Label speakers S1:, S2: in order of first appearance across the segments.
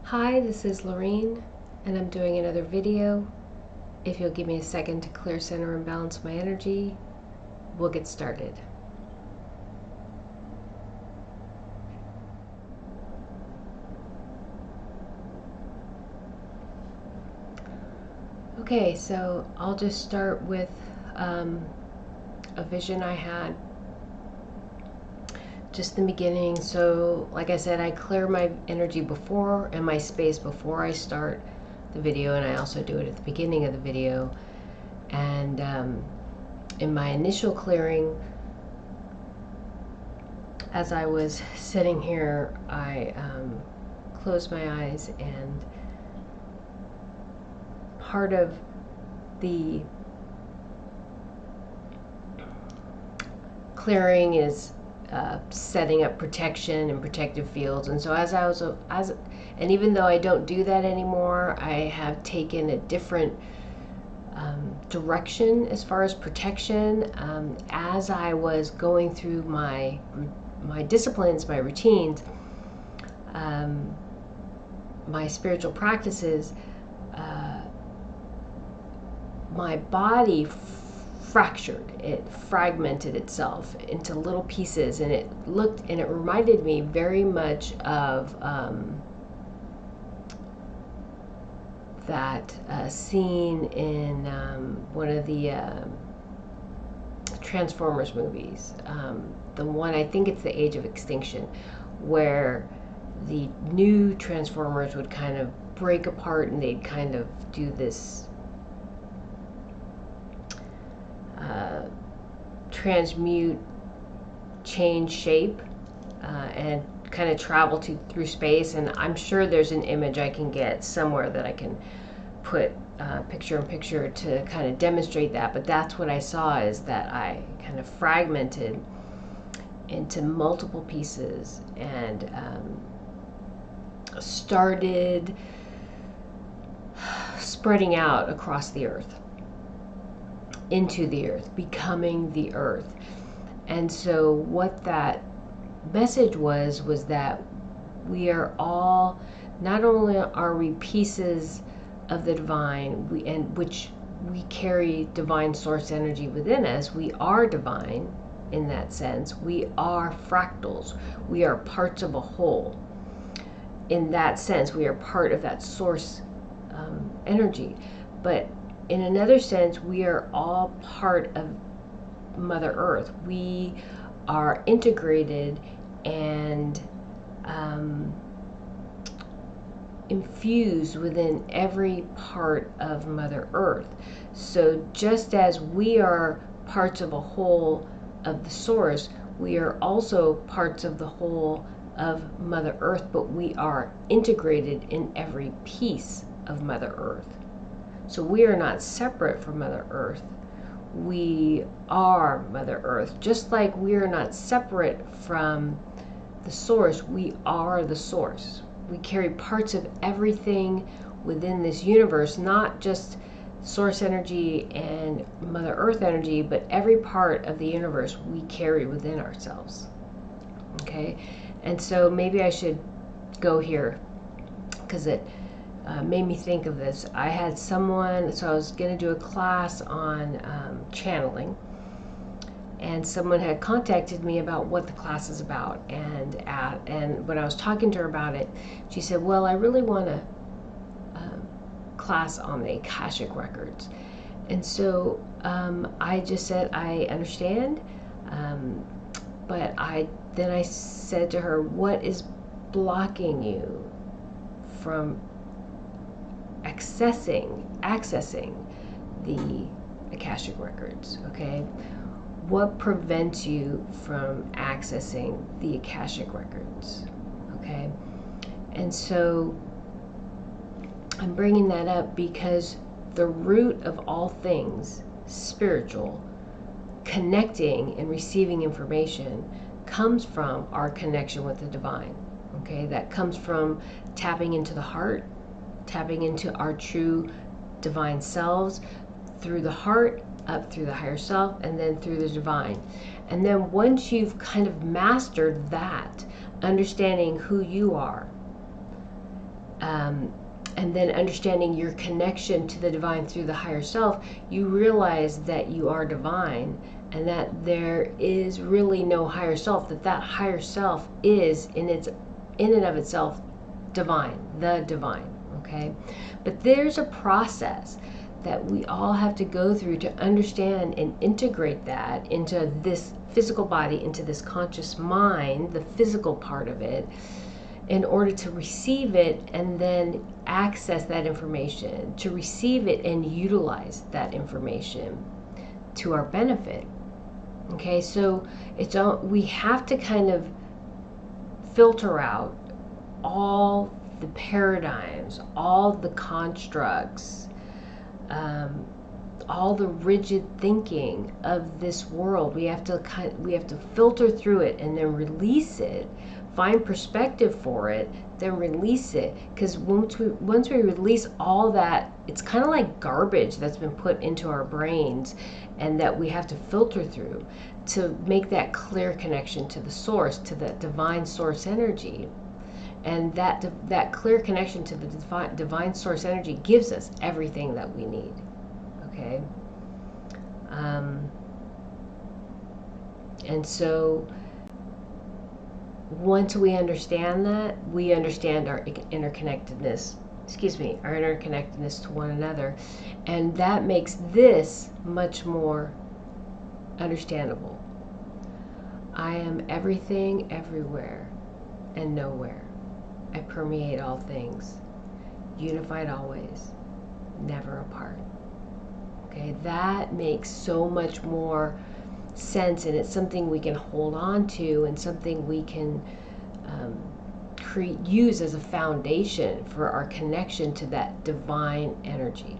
S1: Hi, this is Lorene, and I'm doing another video. If you'll give me a second to clear, center, and balance my energy, we'll get started. Okay, so I'll just start with a vision I had just in the beginning. So like I said, I clear my energy before and my space before I start the video, and I also do it at the beginning of the video. And in my initial clearing, as I was sitting here, I closed my eyes, and part of the clearing is setting up protection and protective fields. And so and even though I don't do that anymore, I have taken a different direction as far as protection. As I was going through my disciplines, my routines, my spiritual practices, my body fractured. It fragmented itself into little pieces, and it reminded me very much of that scene in one of the Transformers movies. The one, I think it's the Age of Extinction, where the new Transformers would kind of break apart, and they'd kind of do this transmute, change shape, and kind of travel through space. And I'm sure there's an image I can get somewhere that I can put picture in picture to kind of demonstrate that. But that's what I saw, is that I kind of fragmented into multiple pieces and started spreading out across the earth, into the earth, becoming the earth. And so what that message was that we are all, not only are we pieces of the divine, which we carry divine source energy within us, we are divine in that sense. We are fractals. We are parts of a whole. In that sense, we are part of that source energy. But in another sense, we are all part of Mother Earth. We are integrated and infused within every part of Mother Earth. So just as we are parts of a whole of the source, we are also parts of the whole of Mother Earth, but we are integrated in every piece of Mother Earth. So we are not separate from Mother Earth. We are Mother Earth. Just like we are not separate from the source, we are the source. We carry parts of everything within this universe, not just source energy and Mother Earth energy, but every part of the universe we carry within ourselves. Okay? And so maybe I should go here, because it made me think of this. I had someone, so I was going to do a class on channeling, and someone had contacted me about what the class is about. And when I was talking to her about it, she said, well, I really want a class on the Akashic records. And so I just said, I understand, but then I said to her, what is blocking you from accessing the Akashic records? Okay, what prevents you from accessing the Akashic records? Okay, and so I'm bringing that up because the root of all things spiritual, connecting and receiving information, comes from our connection with the divine. Okay, that comes from tapping into the heart, tapping into our true divine selves through the heart, up through the higher self, and then through the divine. And then once you've kind of mastered that, understanding who you are, and then understanding your connection to the divine through the higher self, you realize that you are divine and that there is really no higher self, that higher self is in and of itself divine, the divine, okay? But there's a process that we all have to go through to understand and integrate that into this physical body, into this conscious mind, the physical part of it, in order to receive it and then access that information, to receive it and utilize that information to our benefit. Okay, so we have to kind of filter out all the paradigms, all the constructs, all the rigid thinking of this world. We have to filter through it and then release it, find perspective for it, then release it. Because once we release all that, it's kind of like garbage that's been put into our brains and that we have to filter through to make that clear connection to the source, to that divine source energy. And that clear connection to the divine source energy gives us everything that we need. Okay? And so once we understand that, we understand our interconnectedness to one another. And that makes this much more understandable. I am everything, everywhere, and nowhere. I permeate all things, unified always, never apart. Okay, that makes so much more sense, and it's something we can hold on to and something we can use as a foundation for our connection to that divine energy.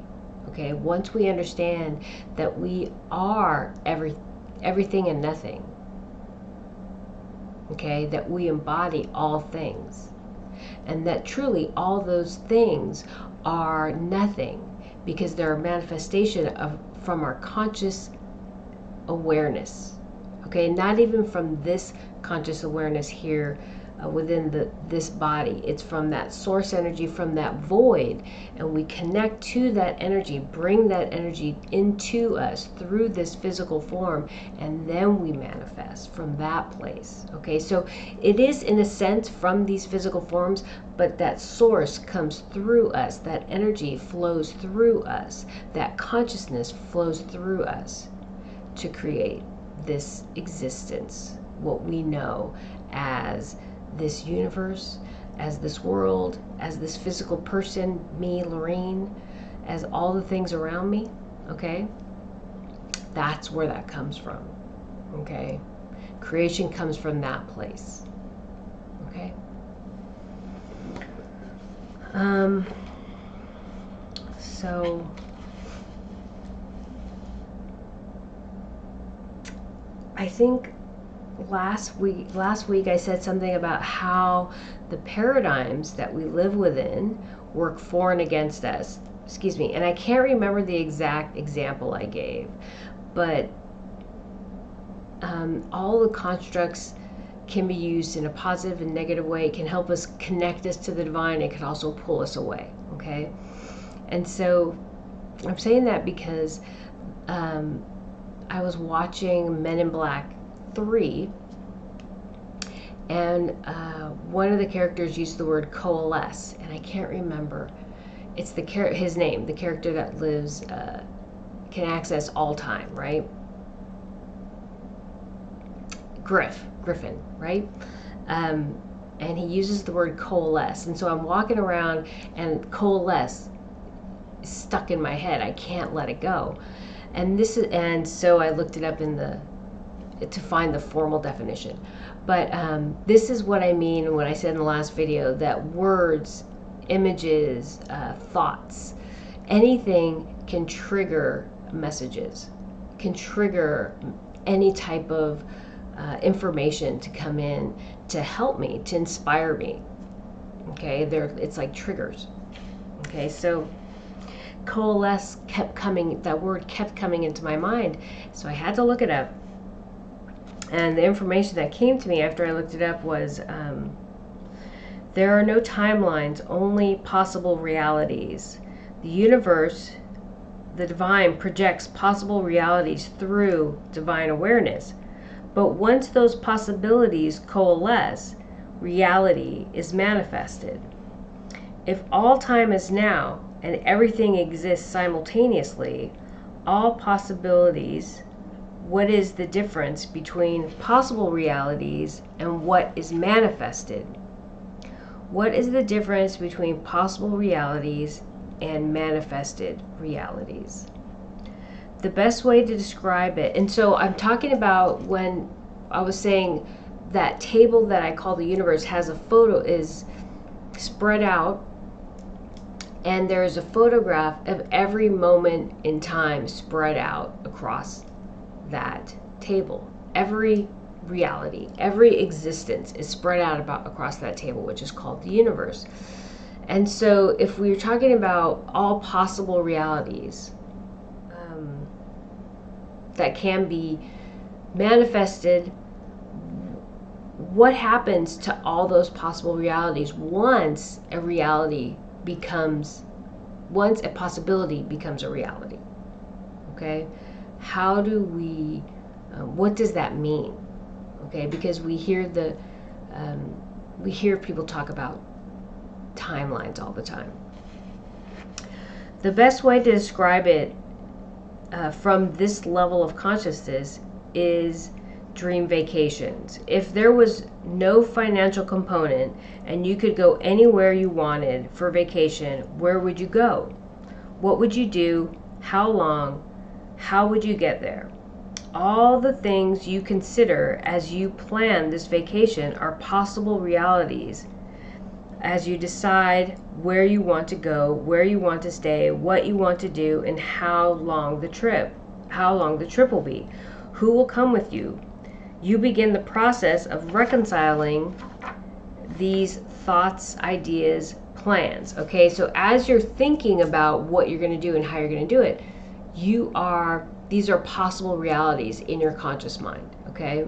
S1: Okay, once we understand that we are everything and nothing, okay, that we embody all things, and that truly all those things are nothing because they're a manifestation from our conscious awareness. Okay, not even from this conscious awareness here within this body. It's from that source energy, from that void, and we connect to that energy, bring that energy into us through this physical form, and then we manifest from that place. Okay, so it is in a sense from these physical forms, but that source comes through us, that energy flows through us, that consciousness flows through us to create this existence, what we know as this universe, as this world, as this physical person, me, Lorraine, as all the things around me. Okay, that's where that comes from. Okay, creation comes from that place. Okay. So I think last week I said something about how the paradigms that we live within work for and against us. And I can't remember the exact example I gave, but all the constructs can be used in a positive and negative way. It can help us connect us to the divine. It can also pull us away. Okay, and so I'm saying that because I was watching Men in Black 3, and one of the characters used the word coalesce, and I can't remember. It's his name, the character that lives, can access all time, right? Griffin, right? And he uses the word coalesce, and so I'm walking around, and coalesce is stuck in my head. I can't let it go, and so I looked it up to find the formal definition. But this is what I mean when I said in the last video that words, images, thoughts, anything can trigger messages, can trigger any type of information to come in to help me, to inspire me. Okay, it's like triggers. Okay, so coalesce that word kept coming into my mind, so I had to look it up. And the information that came to me after I looked it up was There are no timelines, only possible realities. The universe, the divine, projects possible realities through divine awareness. But once those possibilities coalesce, reality is manifested. If all time is now and everything exists simultaneously, all possibilities, what is the difference between possible realities and what is manifested? What is the difference between possible realities and manifested realities? The best way to describe it, and so I'm talking about when I was saying that table that I call the universe has a photo, is spread out, and there's a photograph of every moment in time spread out across that table. Every reality, every existence is spread out across that table, which is called the universe. And so if we're talking about all possible realities that can be manifested, what happens to all those possible realities once a possibility becomes a reality? Okay, how do we, what does that mean? Okay, because we hear people talk about timelines all the time. The best way to describe it from this level of consciousness is dream vacations. If there was no financial component and you could go anywhere you wanted for vacation, where would you go? What would you do? How long? How would you get there? All the things you consider as you plan this vacation are possible realities as you decide where you want to go, where you want to stay, what you want to do, and how long the trip will be. Who will come with you? You begin the process of reconciling these thoughts, ideas, plans. Okay, so as you're thinking about what you're going to do and how you're going to do it, these are possible realities in your conscious mind. Okay,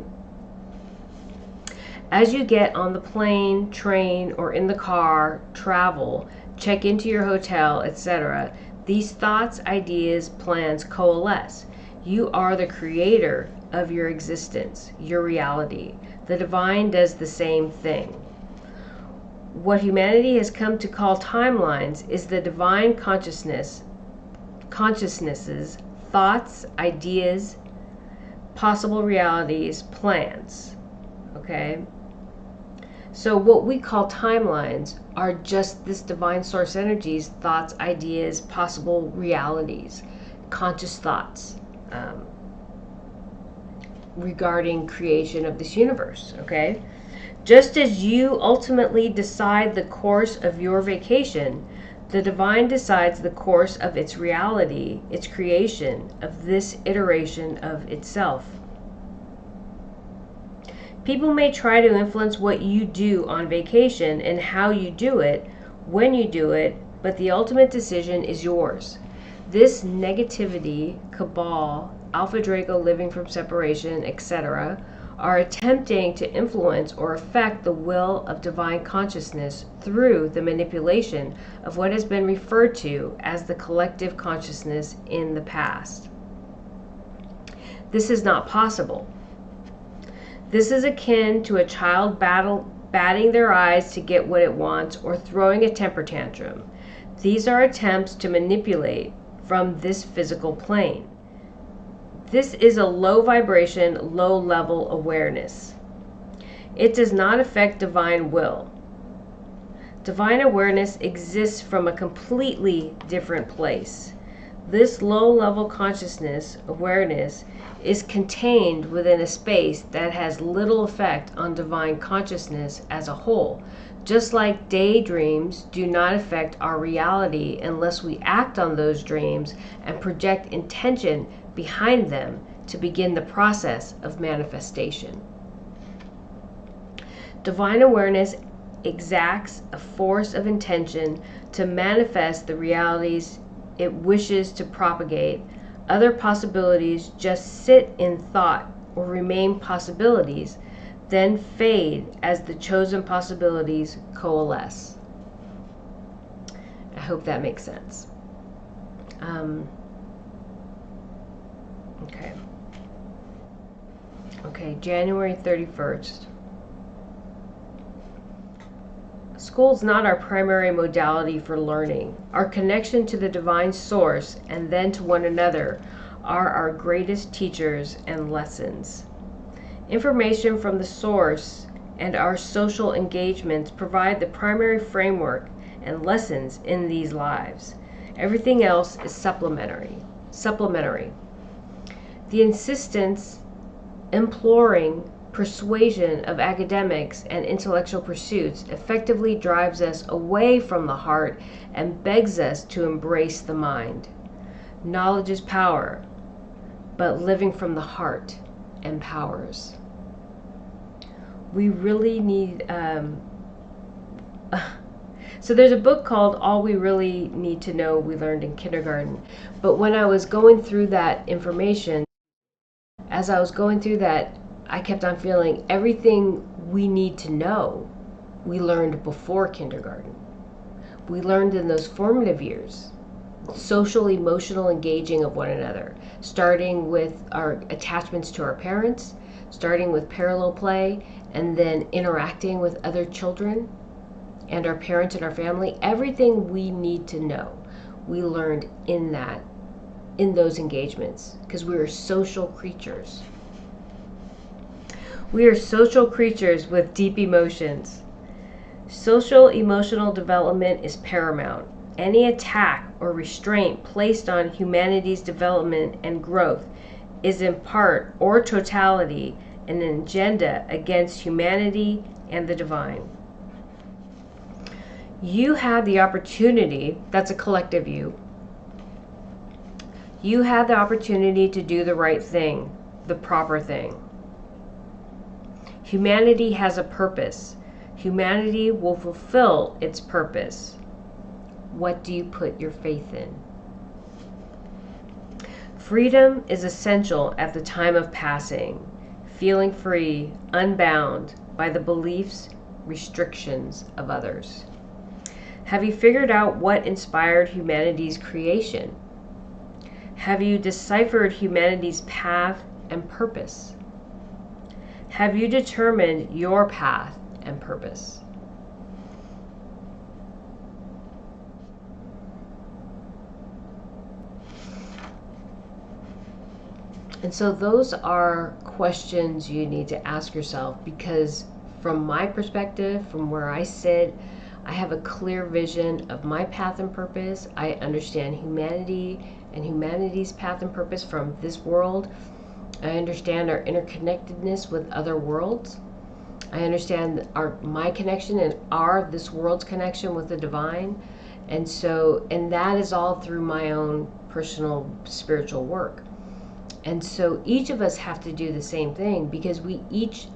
S1: as you get on the plane, train, or in the car, travel, check into your hotel, etc., these thoughts, ideas, plans coalesce. You are the creator of your existence, your reality. The divine does the same thing. What humanity has come to call timelines is the divine consciousness's thoughts, ideas, possible realities, plans. Okay? So what we call timelines are just this divine source energy's thoughts, ideas, possible realities, conscious thoughts regarding creation of this universe. Okay? Just as you ultimately decide the course of your vacation, the divine decides the course of its reality, its creation, of this iteration of itself. People may try to influence what you do on vacation and how you do it, when you do it, but the ultimate decision is yours. This negativity, cabal, Alpha Draco living from separation, etc., are attempting to influence or affect the will of divine consciousness through the manipulation of what has been referred to as the collective consciousness in the past. This is not possible. This is akin to a child batting their eyes to get what it wants or throwing a temper tantrum. These are attempts to manipulate from this physical plane. This is a low vibration, low level awareness. It does not affect divine will. Divine awareness exists from a completely different place. This low level consciousness, awareness, is contained within a space that has little effect on divine consciousness as a whole. Just like daydreams do not affect our reality unless we act on those dreams and project intention behind them to begin the process of manifestation. Divine awareness exacts a force of intention to manifest the realities it wishes to propagate. Other possibilities just sit in thought or remain possibilities. then fade as the chosen possibilities coalesce. I hope that makes sense. Okay, January 31st. School's not our primary modality for learning. Our connection to the divine source and then to one another are our greatest teachers and lessons. Information from the source and our social engagements provide the primary framework and lessons in these lives. Everything else is supplementary. The insistence, imploring, persuasion of academics and intellectual pursuits effectively drives us away from the heart and begs us to embrace the mind. Knowledge is power, but living from the heart empowers. We really need so there's a book called All We Really Need to Know We Learned in Kindergarten. But when I was going through that information, as I was going through that, I kept on feeling everything we need to know we learned before kindergarten. We learned in those formative years. Social, emotional engaging of one another, starting with our attachments to our parents, starting with parallel play, and then interacting with other children and our parents and our family. Everything we need to know, we learned in those engagements, because we are social creatures. We are social creatures with deep emotions. Social emotional development is paramount. Any attack or restraint placed on humanity's development and growth is in part or totality an agenda against humanity and the divine. You have the opportunity, that's a collective you have the opportunity to do the right thing, the proper thing. Humanity has a purpose. Humanity will fulfill its purpose. What do you put your faith in? Freedom is essential at the time of passing, feeling free, unbound by the beliefs, restrictions of others. Have you figured out what inspired humanity's creation? Have you deciphered humanity's path and purpose? Have you determined your path and purpose? And so those are questions you need to ask yourself, because from my perspective, from where I sit, I have a clear vision of my path and purpose. I understand humanity and humanity's path and purpose from this world. I understand our interconnectedness with other worlds. I understand my connection and this world's connection with the divine. And that is all through my own personal spiritual work. And so each of us have to do the same thing, because we each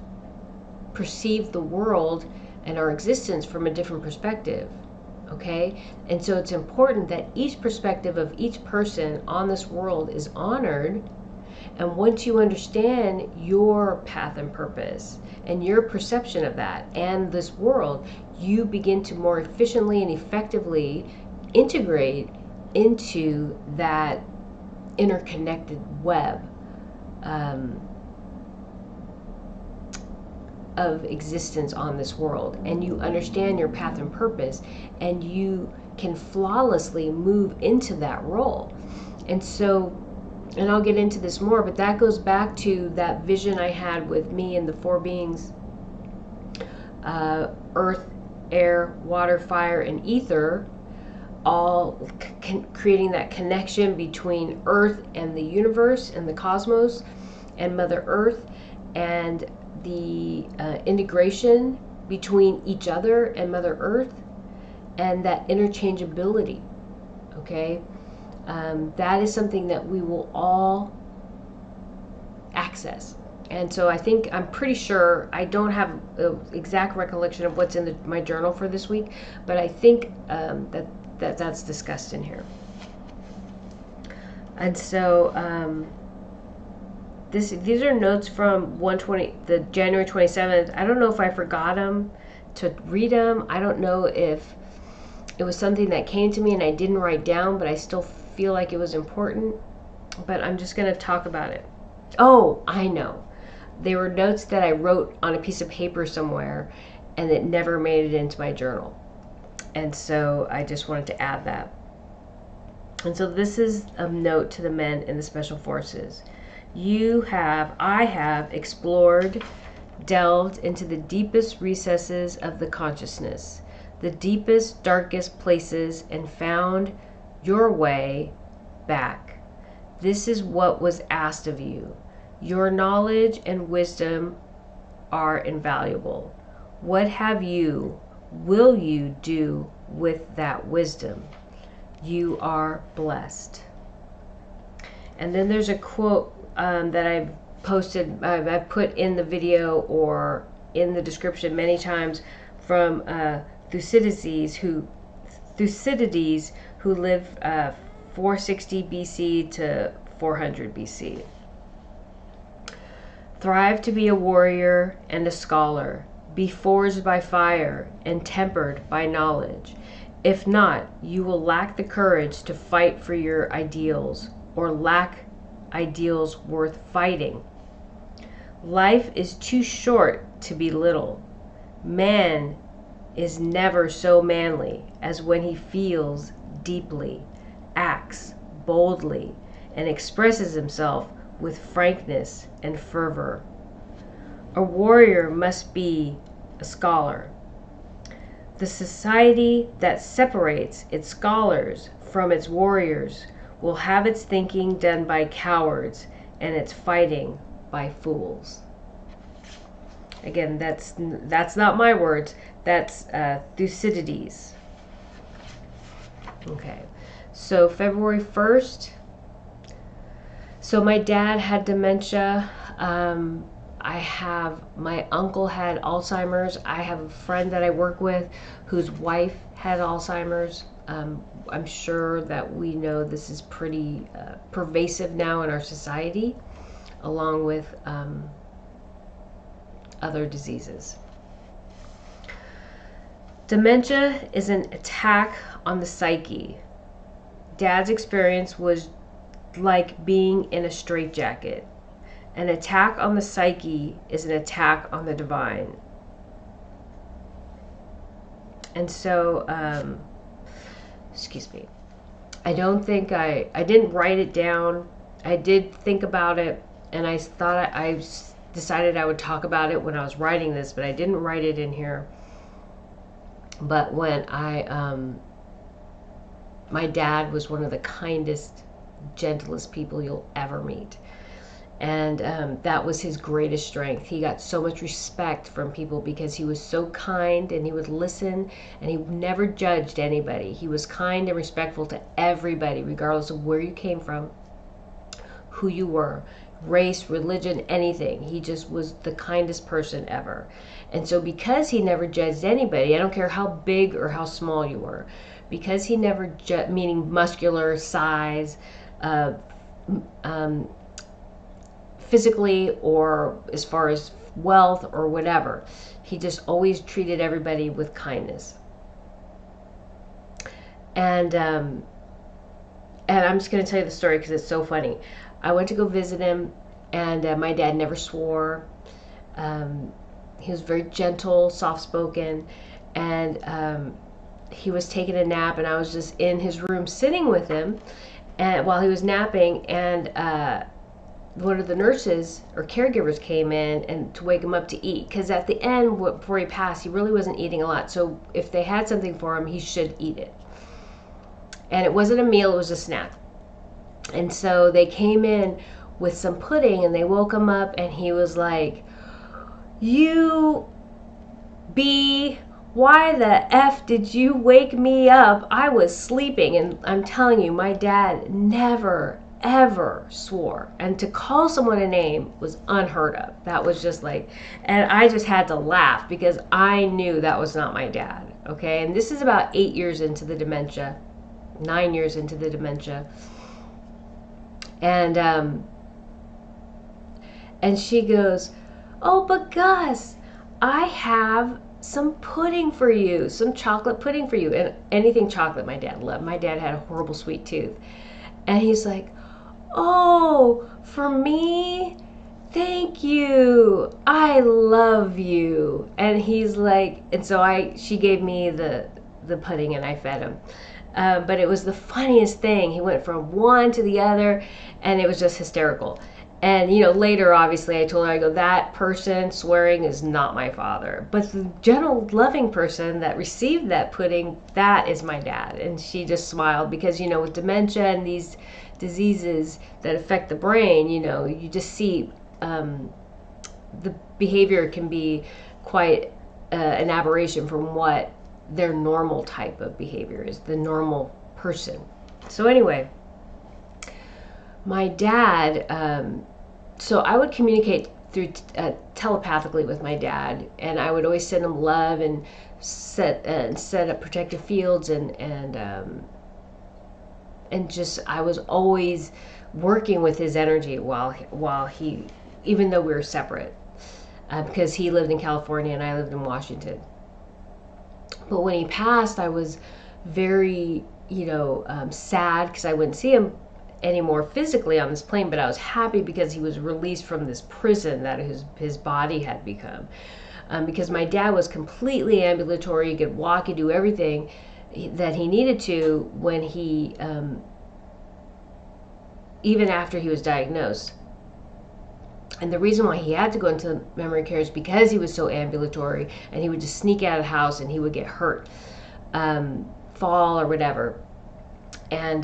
S1: perceive the world and our existence from a different perspective. Okay? And so it's important that each perspective of each person on this world is honored. And once you understand your path and purpose and your perception of that and this world, you begin to more efficiently and effectively integrate into that interconnected web of existence on this world. And you understand your path and purpose, and you can flawlessly move into that role. And so, and I'll get into this more, but that goes back to that vision I had with me and the four beings, earth, air, water, fire, and ether, all creating that connection between earth and the universe and the cosmos and Mother Earth, and the integration between each other and Mother Earth, and that interchangeability. Okay? That is something that we will all access. And so I'm pretty sure, I don't have an exact recollection of what's in my journal for this week, but I think that's discussed in here. And so these are notes from the January 27th. I don't know if I forgot them to read them. I don't know if it was something that came to me and I didn't write down, but I still feel like it was important. But I'm just going to talk about it. Oh, I know. They were notes that I wrote on a piece of paper somewhere, and it never made it into my journal. And so I just wanted to add that. And so this is a note to the men in the Special Forces. I have explored, delved into the deepest recesses of the consciousness, the deepest, darkest places, and found your way back. This is what was asked of you. Your knowledge and wisdom are invaluable. What will you do with that wisdom? You are blessed. And then there's a quote that I've posted, I've put in the video or in the description many times from Thucydides, who lived 460 BC to 400 BC. Thrive to be a warrior and a scholar. Be forged by fire and tempered by knowledge. If not, you will lack the courage to fight for your ideals, or lack ideals worth fighting. Life is too short to be little. Man is never so manly as when he feels deeply, acts boldly, and expresses himself with frankness and fervor. A warrior must be a scholar. The society that separates its scholars from its warriors will have its thinking done by cowards and its fighting by fools. Again, that's not my words. That's Thucydides. Okay, so February 1st. So my dad had dementia. My uncle had Alzheimer's. I have a friend that I work with whose wife had Alzheimer's. I'm sure that we know this is pretty pervasive now in our society, along with other diseases. Dementia is an attack on the psyche. Dad's experience was like being in a straitjacket. An attack on the psyche is an attack on the divine. And so, excuse me, I don't think I didn't write it down. I did think about it, and I thought I decided I would talk about it when I was writing this, but I didn't write it in here. But when my dad was one of the kindest, gentlest people you'll ever meet. And that was his greatest strength. He got so much respect from people because he was so kind, and he would listen, and he never judged anybody. He was kind and respectful to everybody, regardless of where you came from, who you were, race, religion, anything. He just was the kindest person ever. And so because he never judged anybody, I don't care how big or how small you were, because he never meaning muscular, size, physically, or as far as wealth or whatever, he just always treated everybody with kindness. And I'm just going to tell you the story because it's so funny. I went to go visit him, and my dad never swore. He was very gentle, soft-spoken, and he was taking a nap, and I was just in his room sitting with him, and while he was napping, and one of the nurses or caregivers came in and to wake him up to eat, because at the end, before he passed, he really wasn't eating a lot. So if they had something for him, he should eat it. And it wasn't a meal, it was a snack. And so they came in with some pudding, and they woke him up, and he was like, why the F did you wake me up? I was sleeping. And I'm telling you, my dad never, ever swore. And to call someone a name was unheard of. That was just like, and I just had to laugh because I knew that was not my dad. Okay. And this is about 8 years into the dementia, 9 years into the dementia. And And she goes, oh, but Gus, I have some pudding for you, some chocolate pudding for you. And anything chocolate my dad loved. My dad had a horrible sweet tooth. And he's like, oh, for me? Thank you. I love you. And he's like, and so she gave me the pudding and I fed him. But it was the funniest thing. He went from one to the other and it was just hysterical. And, later, obviously, I told her, I go, that person swearing is not my father. But the gentle, loving person that received that pudding, that is my dad. And she just smiled because, with dementia and these diseases that affect the brain, you just see the behavior can be quite an aberration from what their normal type of behavior is, the normal person. So anyway, my dad, so I would communicate through telepathically with my dad, and I would always send him love and set up protective fields and just I was always working with his energy while he, even though we were separate, because he lived in California and I lived in Washington. But when he passed, I was very sad because I wouldn't see him anymore physically on this plane, but I was happy because he was released from this prison that his body had become. Because my dad was completely ambulatory, he could walk, he'd do everything that he needed to when he, even after he was diagnosed. And the reason why he had to go into memory care is because he was so ambulatory and he would just sneak out of the house and he would get hurt, fall or whatever. And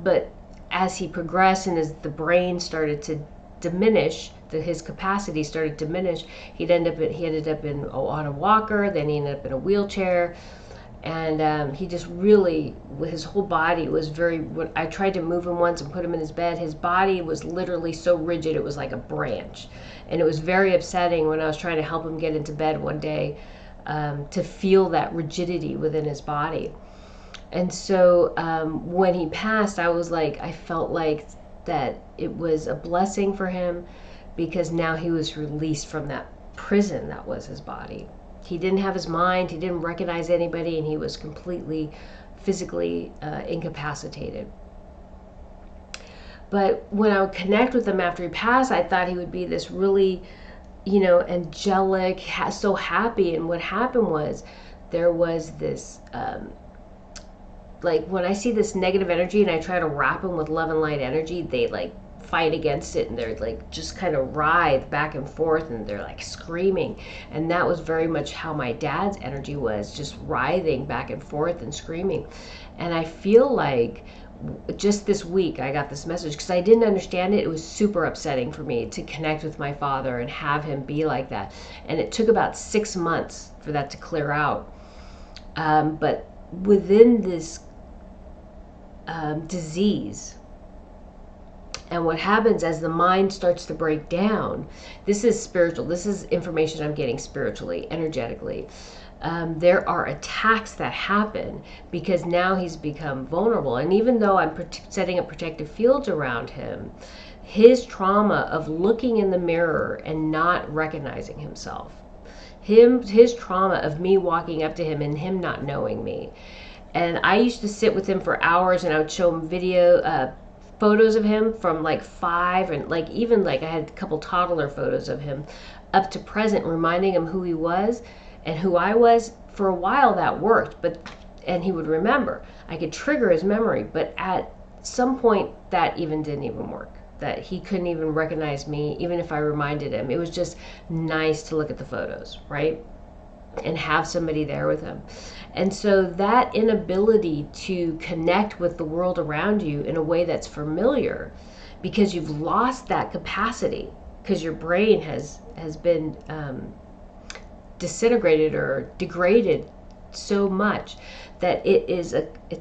S1: but as he progressed and as the brain started to diminish, his capacity started to diminish, he ended up on a walker, then he ended up in a wheelchair. And he just really, his whole body was when I tried to move him once and put him in his bed, his body was literally so rigid, it was like a branch. And it was very upsetting when I was trying to help him get into bed one day, to feel that rigidity within his body. And so when he passed, I felt like that it was a blessing for him because now he was released from that prison that was his body. He didn't have his mind, he didn't recognize anybody, and he was completely physically incapacitated. But when I would connect with him after he passed, I thought he would be this really, angelic, so happy. And what happened was there was this, when I see this negative energy and I try to wrap them with love and light energy, they fight against it and they're just kind of writhe back and forth and they're screaming. And that was very much how my dad's energy was, just writhing back and forth and screaming. And I feel like just this week I got this message because I didn't understand it. It was super upsetting for me to connect with my father and have him be like that. And it took about 6 months for that to clear out. But within this disease, and what happens as the mind starts to break down, this is spiritual, this is information I'm getting spiritually, energetically. There are attacks that happen because now he's become vulnerable. And even though I'm setting up protective fields around him, his trauma of looking in the mirror and not recognizing himself, his trauma of me walking up to him and him not knowing me. And I used to sit with him for hours and I would show him photos of him from 5 and even I had a couple toddler photos of him up to present, reminding him who he was and who I was. For a while that worked, and he would remember. I could trigger his memory, but at some point that didn't even work. That he couldn't even recognize me, even if I reminded him. It was just nice to look at the photos, right? And have somebody there with him. And so that inability to connect with the world around you in a way that's familiar, because you've lost that capacity, because your brain has been disintegrated or degraded so much that it's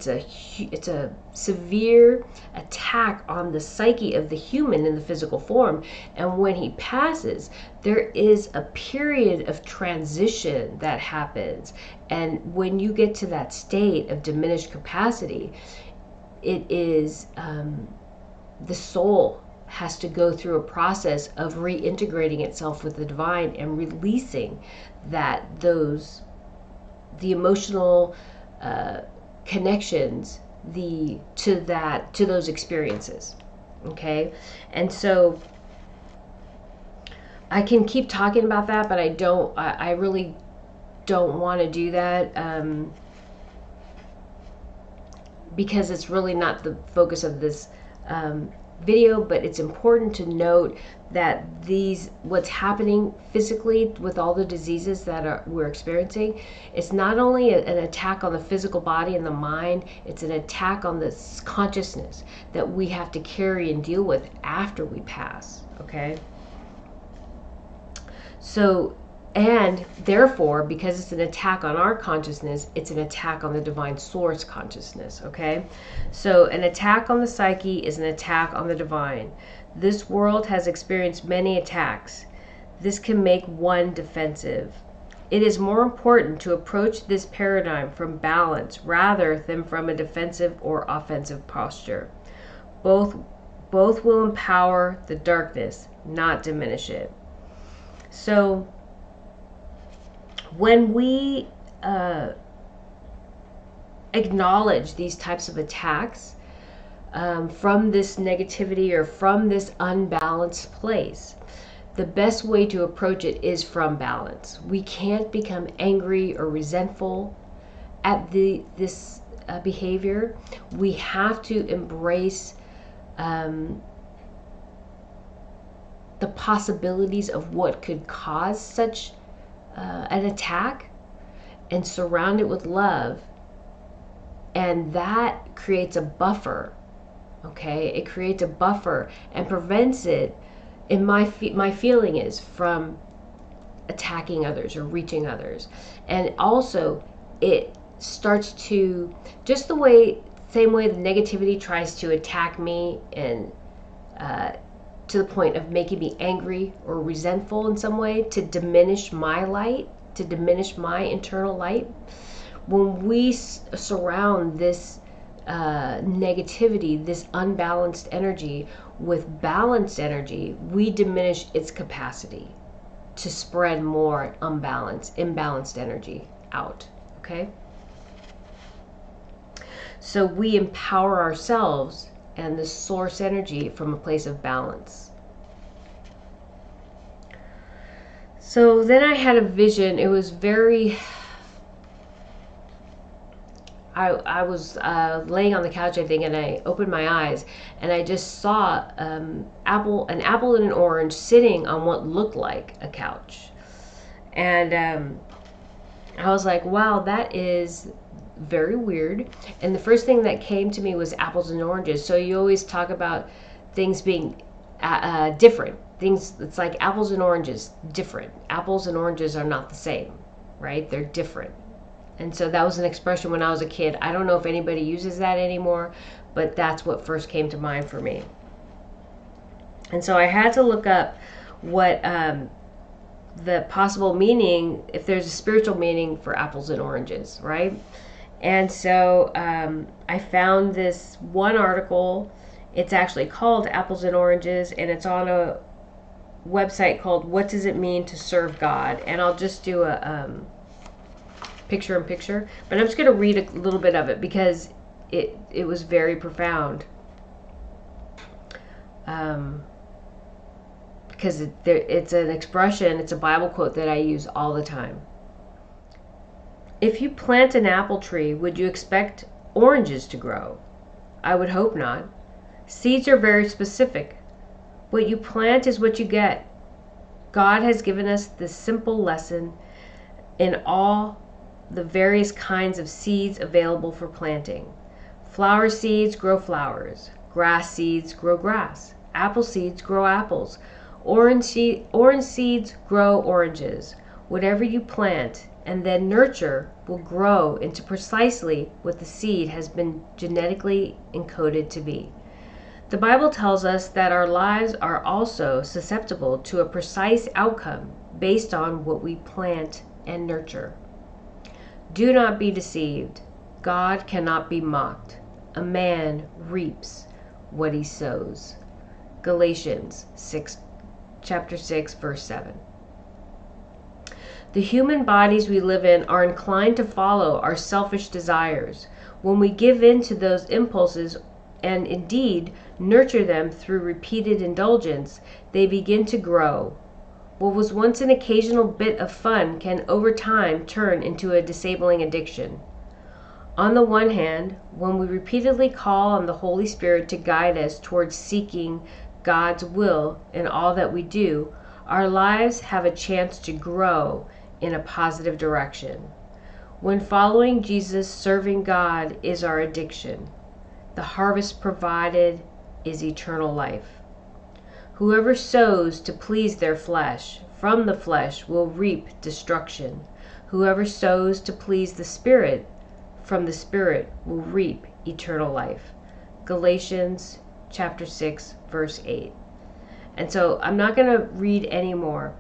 S1: a severe attack on the psyche of the human in the physical form. And when he passes, there is a period of transition that happens. And when you get to that state of diminished capacity, it is the soul has to go through a process of reintegrating itself with the divine and releasing the emotional connections to those experiences. Okay, and so I can keep talking about that, but I really don't want to do that, because it's really not the focus of this video. But it's important to note that what's happening physically with all the diseases that we're experiencing, it's not only an attack on the physical body and the mind, it's an attack on the consciousness that we have to carry and deal with after we pass. Okay, so, and therefore, because it's an attack on our consciousness, it's an attack on the divine source consciousness. Okay, so an attack on the psyche is an attack on the divine. This world has experienced many attacks. This can make one defensive. It is more important to approach this paradigm from balance rather than from a defensive or offensive posture. Both will empower the darkness, not diminish it. So when we acknowledge these types of attacks from this negativity or from this unbalanced place, the best way to approach it is from balance. We can't become angry or resentful at this behavior. We have to embrace the possibilities of what could cause such an attack and surround it with love. And that creates a buffer. Okay, it creates a buffer and prevents it, in my feeling is, from attacking others or reaching others. And also it starts to, just the same way the negativity tries to attack me and to the point of making me angry or resentful in some way, to diminish my light, to diminish my internal light. When we surround this negativity, this unbalanced energy, with balanced energy, we diminish its capacity to spread more imbalanced energy out. Okay? So we empower ourselves and the source energy from a place of balance. So then I had a vision. It was very... I was laying on the couch, I think, and I opened my eyes, and I just saw an apple and an orange sitting on what looked like a couch. And I was like, wow, that is very weird. And the first thing that came to me was apples and oranges. So you always talk about things being different. Things, it's like apples and oranges, different. Apples and oranges are not the same, right? They're different. And so that was an expression when I was a kid. I don't know if anybody uses that anymore, but that's what first came to mind for me. And so I had to look up what the possible meaning, if there's a spiritual meaning for apples and oranges, right? And so I found this one article. It's actually called Apples and Oranges, and it's on a website called What Does It Mean to Serve God? And I'll just do a picture-in-picture, but I'm just going to read a little bit of it because it was very profound. Because it's an expression, it's a Bible quote that I use all the time. If you plant an apple tree, would you expect oranges to grow? I would hope not. Seeds are very specific. What you plant is what you get. God has given us this simple lesson in all the various kinds of seeds available for planting. Flower seeds grow flowers. Grass seeds grow grass. Apple seeds grow apples. Orange seeds grow oranges. Whatever you plant and then nurture will grow into precisely what the seed has been genetically encoded to be. The Bible tells us that our lives are also susceptible to a precise outcome based on what we plant and nurture. Do not be deceived. God cannot be mocked. A man reaps what he sows. Galatians chapter 6, verse 7. The human bodies we live in are inclined to follow our selfish desires. When we give in to those impulses and indeed nurture them through repeated indulgence, they begin to grow. What was once an occasional bit of fun can over time turn into a disabling addiction. On the one hand, when we repeatedly call on the Holy Spirit to guide us towards seeking God's will in all that we do, our lives have a chance to grow in a positive direction. When following Jesus, serving God is our addiction, the harvest provided is eternal life. Whoever sows to please their flesh, from the flesh will reap destruction. Whoever sows to please the Spirit, from the Spirit will reap eternal life. Galatians chapter 6, verse 8. And so I'm not going to read any more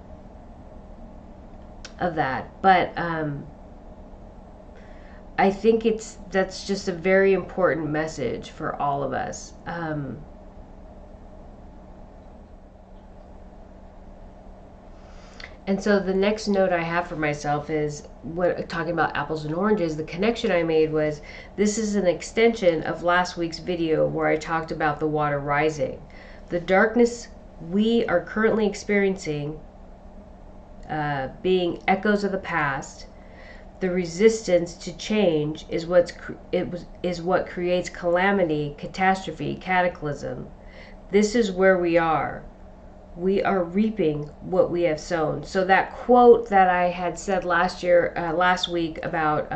S1: of that, but I think that's just a very important message for all of us. And so the next note I have for myself is, talking about apples and oranges, the connection I made was, this is an extension of last week's video where I talked about the water rising. The darkness we are currently experiencing being echoes of the past. The resistance to change is what creates calamity, catastrophe, cataclysm. This is where we are. We are reaping what we have sown. So that quote that I had said last week about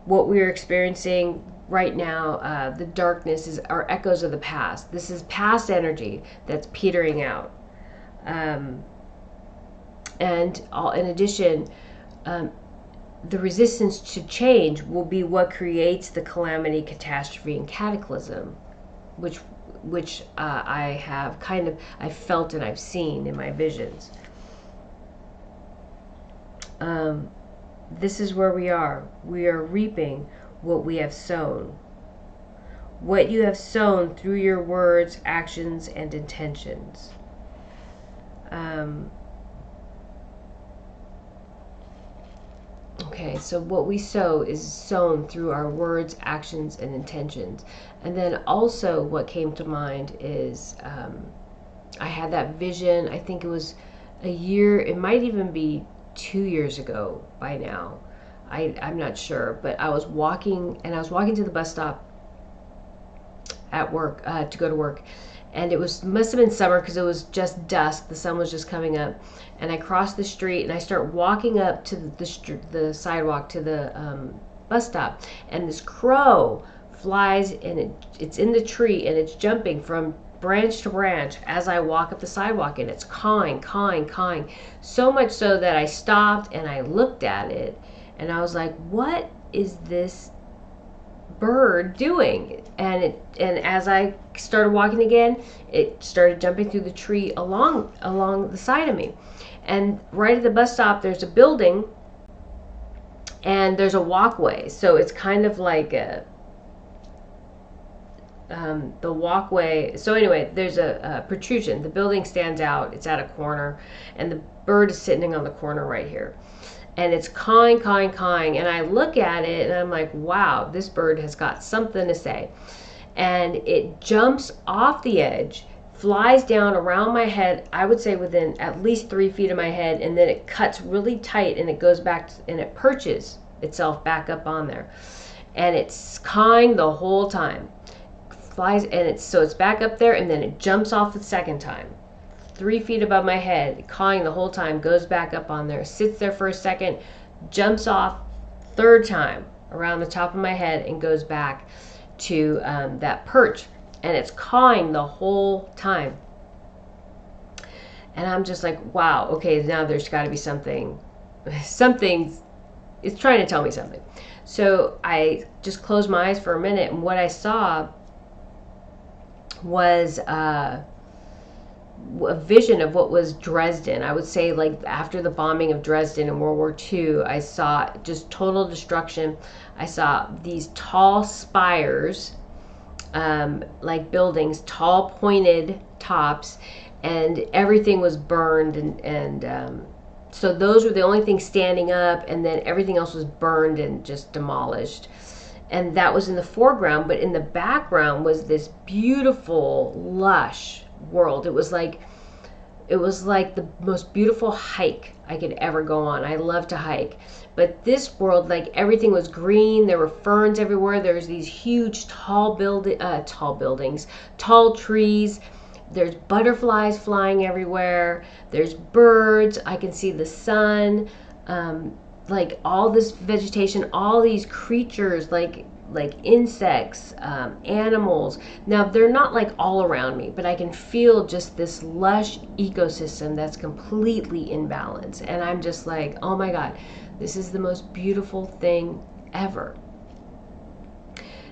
S1: what we're experiencing right now, the darkness are echoes of the past. This is past energy that's petering out. And in addition, the resistance to change will be what creates the calamity, catastrophe, and cataclysm, which I felt and I've seen in my visions. This is where we are. We are reaping what we have sown. What you have sown through your words, actions, and intentions. Okay, so what we sow is sown through our words, actions, and intentions. And then also what came to mind is I had that vision, I think it was a year, it might even be 2 years ago by now. I'm not sure, but I was walking to the bus stop at work, to go to work. And must have been summer because it was just dusk. The sun was just coming up. And I crossed the street and I start walking up to the sidewalk to the bus stop. And this crow flies and it's in the tree and it's jumping from branch to branch as I walk up the sidewalk. And it's cawing. So much so that I stopped and I looked at it. And I was like, what is this bird doing? And as I started walking again, it started jumping through the tree along the side of me. And right at the bus stop, there's a building and there's a walkway. So it's kind of like the walkway. So anyway, there's a protrusion. The building stands out. It's at a corner, and the bird is sitting on the corner right here. And it's cawing. And I look at it and I'm like, wow, this bird has got something to say. And it jumps off the edge, flies down around my head, I would say within at least 3 feet of my head, and then it cuts really tight and it goes back and it perches itself back up on there. And it's cawing the whole time. Flies, and so it's back up there, and then it jumps off the second time. 3 feet above my head, cawing the whole time, goes back up on there, sits there for a second, jumps off, third time around the top of my head, and goes back to that perch. And it's cawing the whole time. And I'm just like, wow, okay, now there's got to be something. It's trying to tell me something. So I just closed my eyes for a minute, and what I saw was a vision of what was Dresden. I would say, like, after the bombing of Dresden in World War II, I saw just total destruction. I saw these tall spires like buildings, tall pointed tops, and everything was burned, and so those were the only things standing up, and then everything else was burned and just demolished. And that was in the foreground, but in the background was this beautiful, lush world. It was like the most beautiful hike I could ever go on. I love to hike. But this world, like everything was green. There were ferns everywhere. There's these huge tall buildings, tall trees. There's butterflies flying everywhere. There's birds. I can see the sun. Like all this vegetation, all these creatures, like insects, animals. Now they're not like all around me, but I can feel just this lush ecosystem that's completely in balance. And I'm just like, oh my God, this is the most beautiful thing ever.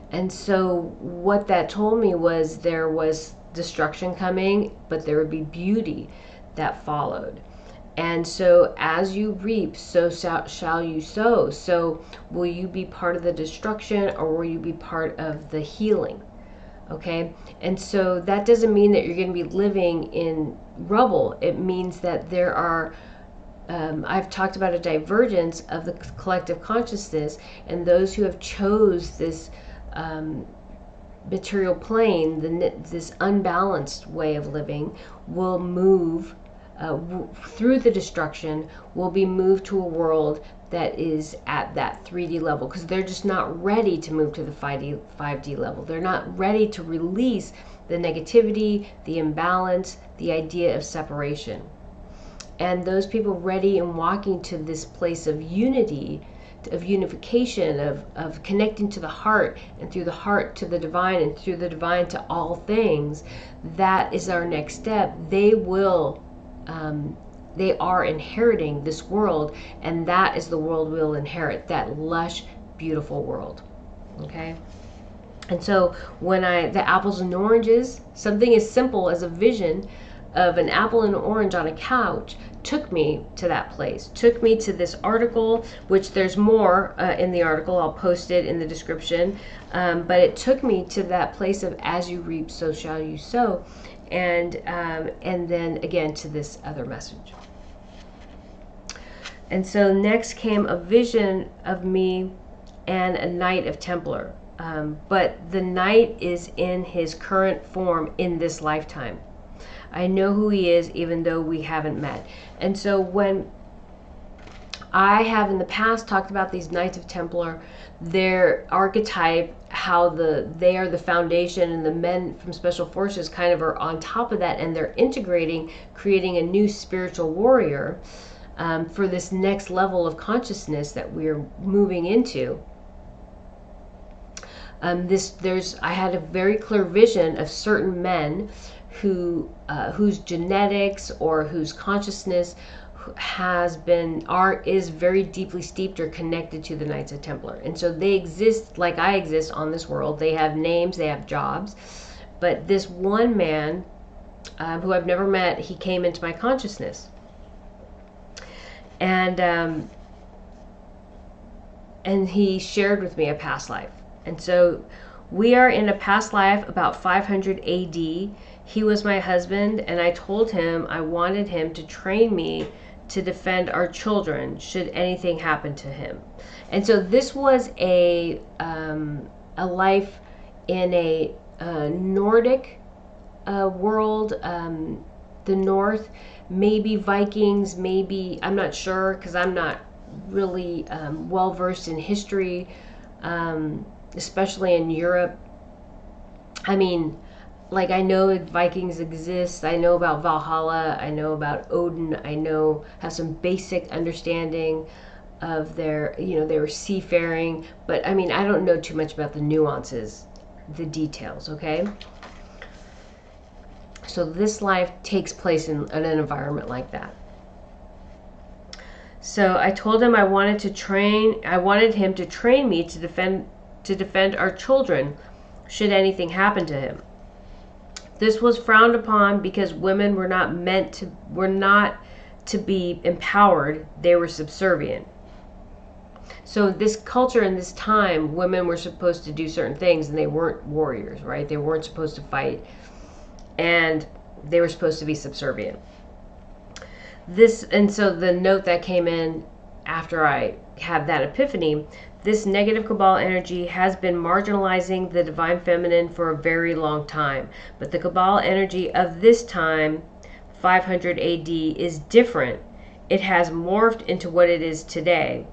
S1: And so what that told me was there was destruction coming, but there would be beauty that followed. And so as you reap, so shall you sow. So will you be part of the destruction, or will you be part of the healing? Okay. And so that doesn't mean that you're going to be living in rubble. It means that there are, I've talked about a divergence of the collective consciousness, and those who have chose this material plane, this unbalanced way of living, will move through the destruction, will be moved to a world that is at that 3D level, because they're just not ready to move to the 5D level. They're not ready to release the negativity, the imbalance, the idea of separation. And those people ready and walking to this place of unity, of unification, of connecting to the heart, and through the heart to the divine, and through the divine to all things, that is our next step. They are inheriting this world, and that is the world we'll inherit, that lush, beautiful world. Okay? And so when the apples and oranges, something as simple as a vision of an apple and an orange on a couch took me to that place, took me to this article, which there's more in the article. I'll post it in the description. But it took me to that place of as you reap, so shall you sow. And then again to this other message. And so next came a vision of me and a Knight of Templar. But the Knight is in his current form in this lifetime. I know who he is, even though we haven't met. And so when I have in the past talked about these Knights of Templar, their archetype, how they are the foundation, and the men from Special Forces kind of are on top of that, and they're integrating, creating a new spiritual warrior for this next level of consciousness that we're moving into. I had a very clear vision of certain men whose genetics or whose consciousness is very deeply steeped or connected to the Knights of Templar. And so they exist like I exist on this world. They have names, they have jobs. But this one man, who I've never met, he came into my consciousness. And he shared with me a past life. And so we are in a past life about 500 AD. He was my husband, and I told him I wanted him to train me to defend our children should anything happen to him. And so this was a life in a Nordic world, the North, maybe Vikings, maybe, I'm not sure, because I'm not really well versed in history, especially in Europe. I mean, like, I know Vikings exist. I know about Valhalla. I know about Odin. I have some basic understanding of their, they were seafaring. But I mean, I don't know too much about the nuances, the details, okay? So this life takes place in an environment like that. So I told him I wanted him to train me to defend our children should anything happen to him. This was frowned upon because women were not to be empowered. They were subservient. So this culture in this time, women were supposed to do certain things, and they weren't warriors, right? They weren't supposed to fight, and they were supposed to be subservient. And so the note that came in after I had that epiphany, this negative cabal energy has been marginalizing the divine feminine for a very long time. But the cabal energy of this time, 500 AD, is different. It has morphed into what it is today.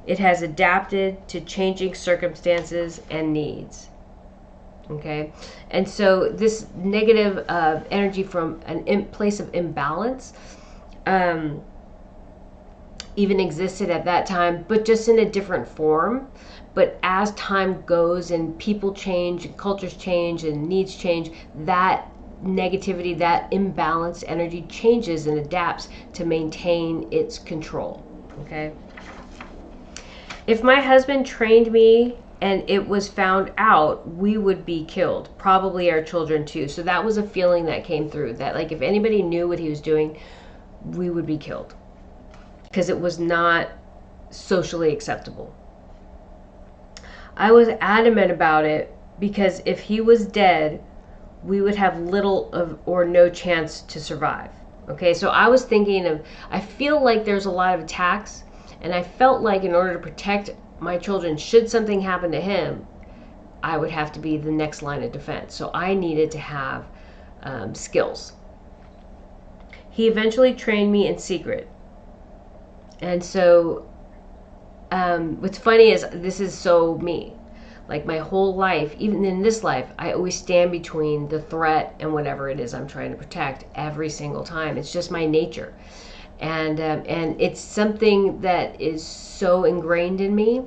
S1: It has adapted to changing circumstances and needs. Okay? And so this negative energy from a place of imbalance even existed at that time, but just in a different form. But as time goes and people change and cultures change and needs change, that negativity, that imbalanced energy changes and adapts to maintain its control. Okay? If my husband trained me and it was found out, we would be killed, probably our children too. So that was a feeling that came through, that like if anybody knew what he was doing, we would be killed, because it was not socially acceptable. I was adamant about it because if he was dead, we would have little or no chance to survive. Okay, so I was thinking of, I feel like there's a lot of attacks, and I felt like in order to protect my children, should something happen to him, I would have to be the next line of defense. So I needed to have skills. He eventually trained me in secret. And so what's funny is this is so me. Like my whole life, even in this life, I always stand between the threat and whatever it is I'm trying to protect every single time. It's just my nature. And it's something that is so ingrained in me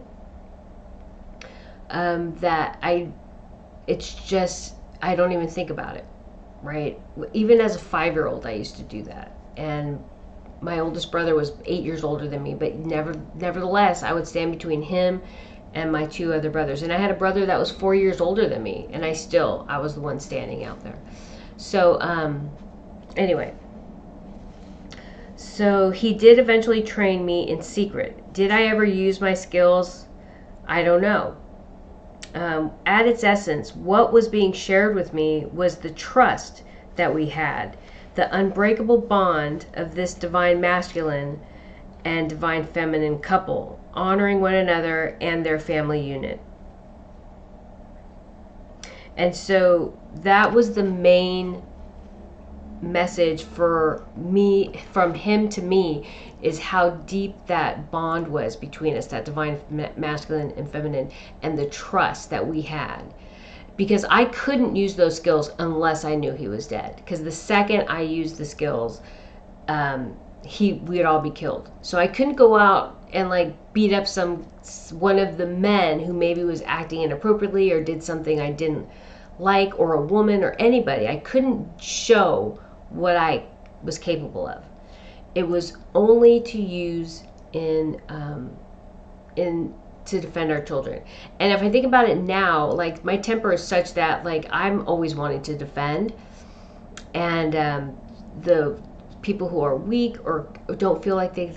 S1: that I don't even think about it, right? Even as a 5-year-old, I used to do that. And my oldest brother was 8 years older than me, but nevertheless, I would stand between him and my 2 other brothers. And I had a brother that was 4 years older than me, and I was the one standing out there. So, anyway. So he did eventually train me in secret. Did I ever use my skills? I don't know. At its essence, what was being shared with me was the trust that we had, the unbreakable bond of this divine masculine and divine feminine couple, honoring one another and their family unit. And so that was the main message for me, from him to me, is how deep that bond was between us, that divine masculine and feminine, and the trust that we had. Because I couldn't use those skills unless I knew he was dead. Because the second I used the skills, we'd all be killed. So I couldn't go out and like beat up one of the men who maybe was acting inappropriately or did something I didn't like, or a woman or anybody. I couldn't show what I was capable of. It was only to use to defend our children. And if I think about it now, like my temper is such that like I'm always wanting to defend, and the people who are weak or don't feel like they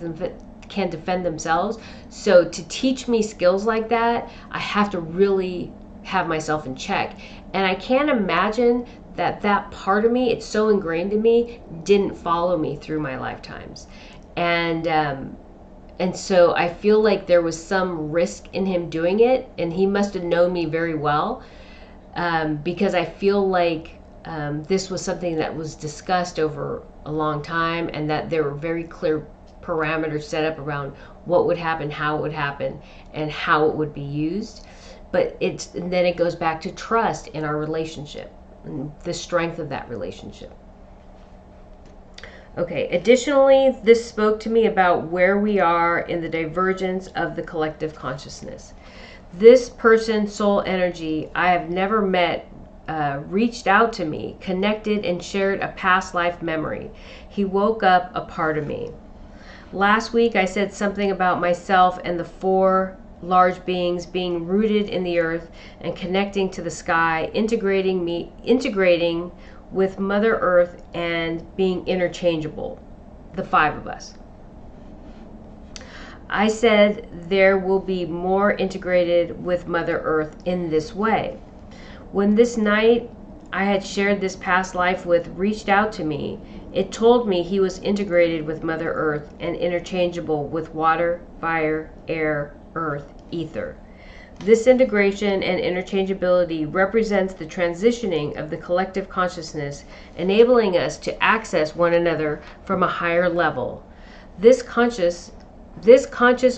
S1: can defend themselves. So to teach me skills like that, I have to really have myself in check. And I can't imagine that part of me, it's so ingrained in me, didn't follow me through my lifetimes. And so I feel like there was some risk in him doing it, and he must have known me very well, because I feel like this was something that was discussed over a long time, and that there were very clear parameters set up around what would happen, how it would happen, and how it would be used. But and then it goes back to trust in our relationship and the strength of that relationship. Okay, additionally, this spoke to me about where we are in the divergence of the collective consciousness. This person's soul energy I have never met reached out to me, connected, and shared a past life memory. He woke up a part of me. Last week I said something about myself and the 4 large beings being rooted in the earth and connecting to the sky, integrating with Mother Earth and being interchangeable, the 5 of us. I said there will be more integrated with Mother Earth in this way. When this knight I had shared this past life with reached out to me, it told me he was integrated with Mother Earth and interchangeable with water, fire, air, earth, ether. This integration and interchangeability represents the transitioning of the collective consciousness, enabling us to access one another from a higher level. This conscious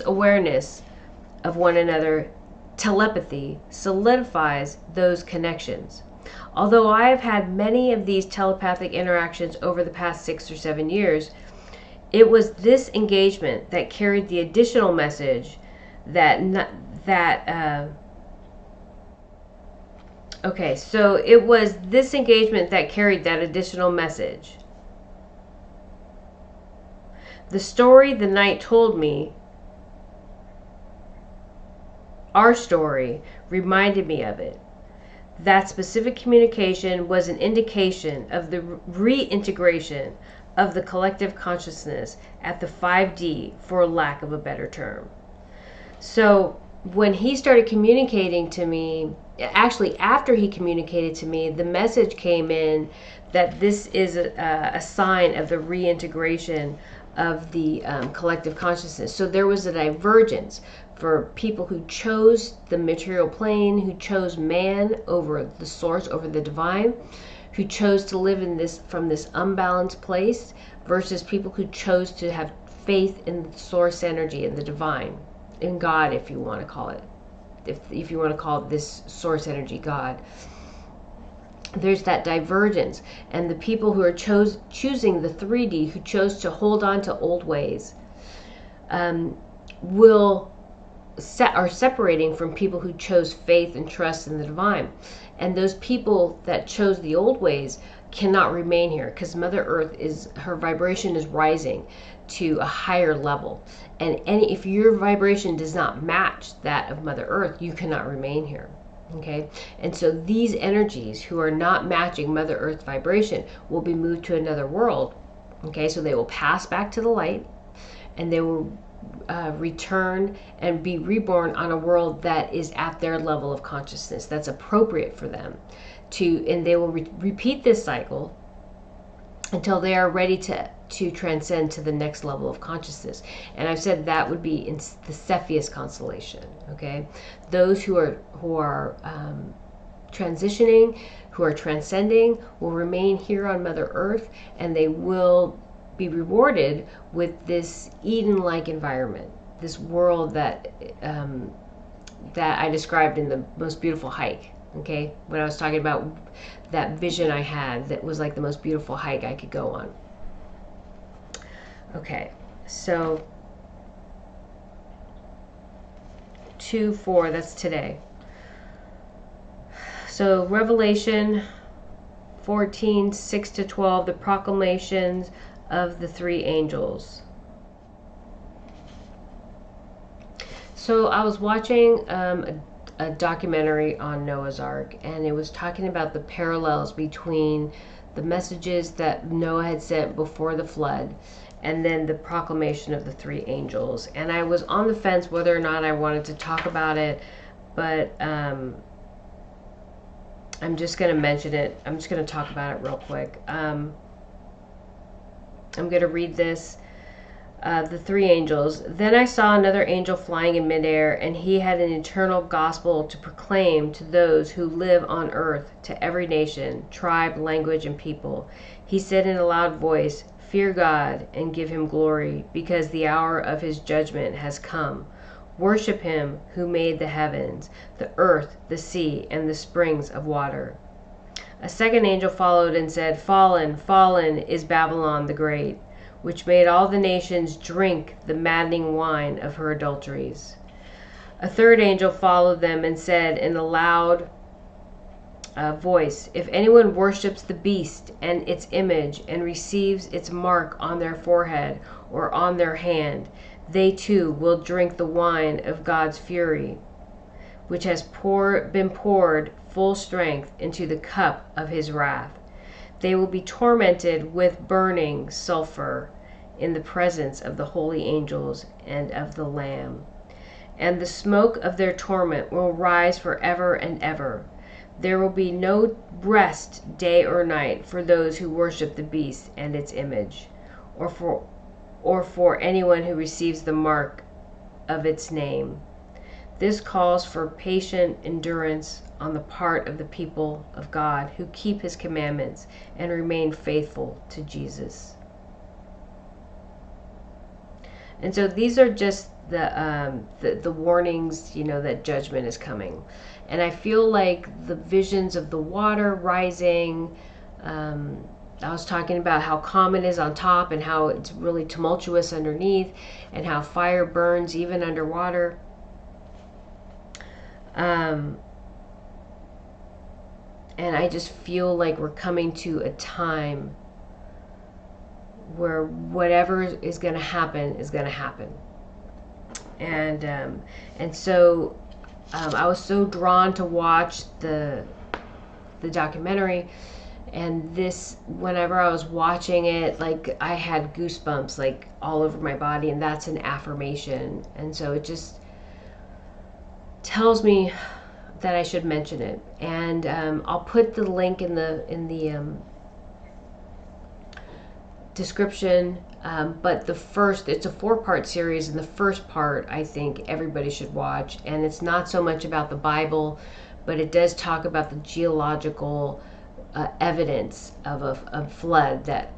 S1: awareness of one another, telepathy, solidifies those connections. Although I have had many of these telepathic interactions over the past 6 or 7 years, it was this engagement that carried the additional message so it was this engagement that carried that additional message. The story the knight told me, our story, reminded me of it. That specific communication was an indication of the reintegration of the collective consciousness at the 5D, for lack of a better term. So when he started communicating to me, actually after he communicated to me, the message came in that this is a sign of the reintegration of the collective consciousness. So there was a divergence for people who chose the material plane, who chose man over the source, over the divine, who chose to live in this from this unbalanced place, versus people who chose to have faith in the source energy and the divine, in God, if you want to call it, if you want to call this source energy God. There's that divergence, and the people who are choosing the 3D, who chose to hold on to old ways, are separating from people who chose faith and trust in the divine. And those people that chose the old ways cannot remain here, because Mother Earth her vibration is rising to a higher level, and if your vibration does not match that of Mother Earth, you cannot remain here. Okay, and so these energies who are not matching Mother Earth vibration will be moved to another world. Okay, so they will pass back to the light, and they will return and be reborn on a world that is at their level of consciousness, that's appropriate for them and they will repeat this cycle until they are ready to transcend to the next level of consciousness. And I've said that would be in the Cepheus constellation. Okay, those who are transitioning, who are transcending, will remain here on Mother Earth, and they will be rewarded with this Eden-like environment, this world that I described in the most beautiful hike. Okay, when I was talking about that vision I had, that was like the most beautiful hike I could go on. Okay, so 2:4, that's today. So Revelation 14:6-12, the proclamations of the 3 angels. So I was watching a documentary on Noah's Ark, and it was talking about the parallels between the messages that Noah had sent before the flood and then the proclamation of the 3 angels. And I was on the fence whether or not I wanted to talk about it, but I'm just going to mention it. I'm just going to talk about it real quick. I'm going to read this. The 3 angels. Then I saw another angel flying in midair, and he had an eternal gospel to proclaim to those who live on earth, to every nation, tribe, language, and people. He said in a loud voice, "Fear God and give him glory, because the hour of his judgment has come. Worship him who made the heavens, the earth, the sea, and the springs of water." A second angel followed and said, "Fallen, fallen is Babylon the Great, which made all the nations drink the maddening wine of her adulteries." A third angel followed them and said in a loud voice, "If anyone worships the beast and its image and receives its mark on their forehead or on their hand, they too will drink the wine of God's fury, which has been poured full strength into the cup of his wrath. They will be tormented with burning sulfur in the presence of the holy angels and of the Lamb. And the smoke of their torment will rise forever and ever. There will be no rest day or night for those who worship the beast and its image, or for anyone who receives the mark of its name. This calls for patient endurance on the part of the people of God who keep his commandments and remain faithful to Jesus. And so these are just the warnings, that judgment is coming. And I feel like the visions of the water rising, I was talking about how calm it is on top and how it's really tumultuous underneath, and how fire burns even underwater. And I just feel like we're coming to a time where whatever is going to happen is going to happen. And so I was so drawn to watch the documentary, and this, whenever I was watching it, like, I had goosebumps like all over my body, and that's an affirmation. And so it just tells me that I should mention it. And I'll put the link in the description. But it's a 4-part series, and the first part I think everybody should watch. And it's not so much about the Bible, but it does talk about the geological evidence of a flood that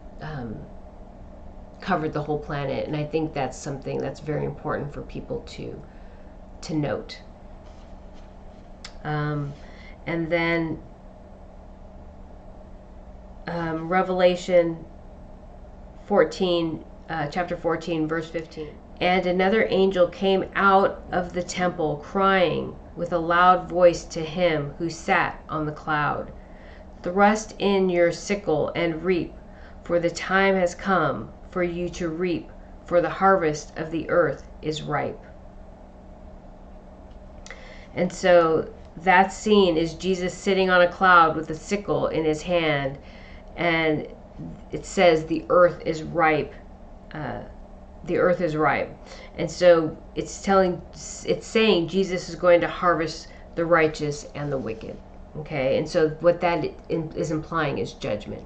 S1: covered the whole planet. And I think that's something that's very important for people to note. And then Revelation 14, chapter 14, verse 15. And another angel came out of the temple, crying with a loud voice to him who sat on the cloud, "Thrust in your sickle and reap, for the time has come for you to reap, for the harvest of the earth is ripe." And so that scene is Jesus sitting on a cloud with a sickle in his hand, and it says the earth is ripe. The earth is ripe. And so it's saying Jesus is going to harvest the righteous and the wicked. Okay, and so what that is implying is judgment.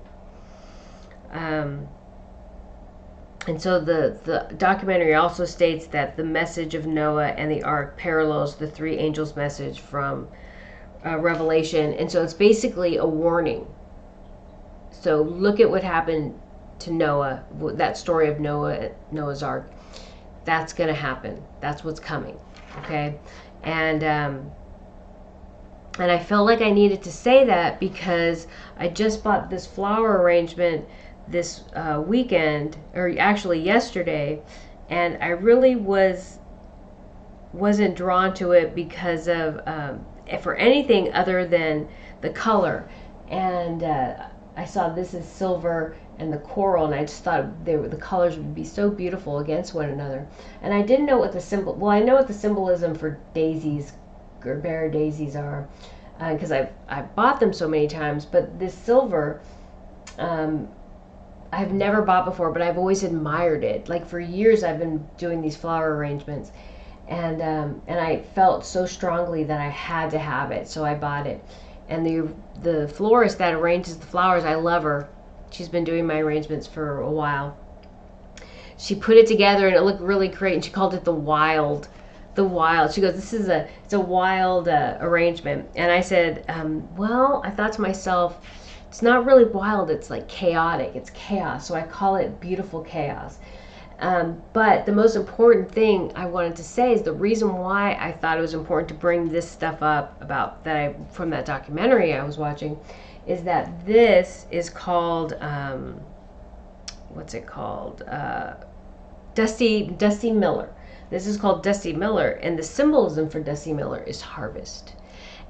S1: And so the documentary also states that the message of Noah and the ark parallels the 3 angels' message from Revelation. And so it's basically a warning. So look at what happened to Noah, that story of Noah's ark. That's going to happen. That's what's coming. Okay? And I felt like I needed to say that because I just bought this flower arrangement this weekend, or actually yesterday, and I really wasn't drawn to it because of for anything other than the color. And I saw this is silver and the coral, and I just thought the colors would be so beautiful against one another. And I didn't know what I know what the symbolism for daisies or bare daisies are, because I've bought them so many times. But this silver, I've never bought before, but I've always admired it. Like, for years I've been doing these flower arrangements, and I felt so strongly that I had to have it, so I bought it. And the florist that arranges the flowers, I love her. She's been doing my arrangements for a while. She put it together and it looked really great, and she called it the wild. She goes, it's a wild arrangement. And I said, well, I thought to myself, it's not really wild, it's like chaotic, it's chaos. So I call it beautiful chaos. But the most important thing I wanted to say is the reason why I thought it was important to bring this stuff up about from that documentary I was watching, is that this is called, what's it called? Dusty Miller. This is called Dusty Miller, and the symbolism for Dusty Miller is harvest.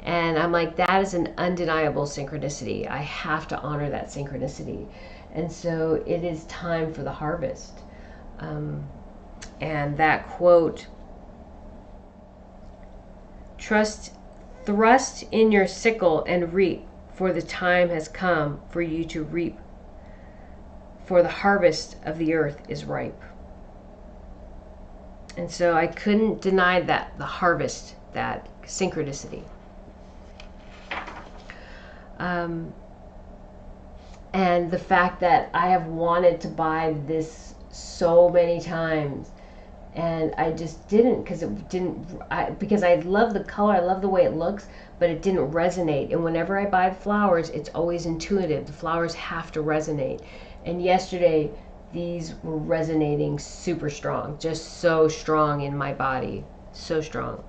S1: And I'm like, that is an undeniable synchronicity. I have to honor that synchronicity. And so it is time for the harvest. And that quote, thrust in your sickle and reap, for the time has come for you to reap, for the harvest of the earth is ripe. And so I couldn't deny that, the harvest, that synchronicity. And the fact that I have wanted to buy this so many times, and I just didn't, because I love the color, I love the way it looks, but it didn't resonate. And whenever I buy flowers, it's always intuitive. The flowers have to resonate. And yesterday, these were resonating super strong, just so strong in my body, so strong.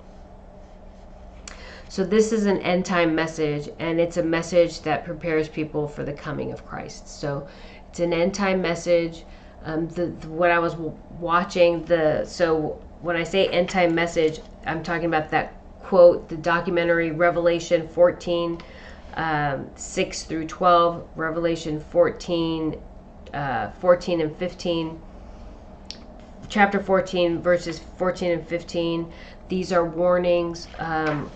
S1: So this is an end time message, and it's a message that prepares people for the coming of Christ. So it's an end time message. What I was watching, so when I say end time message, I'm talking about that quote, the documentary Revelation 14, 6 through 12, Revelation 14, 14 and 15, chapter 14, verses 14 and 15. These are warnings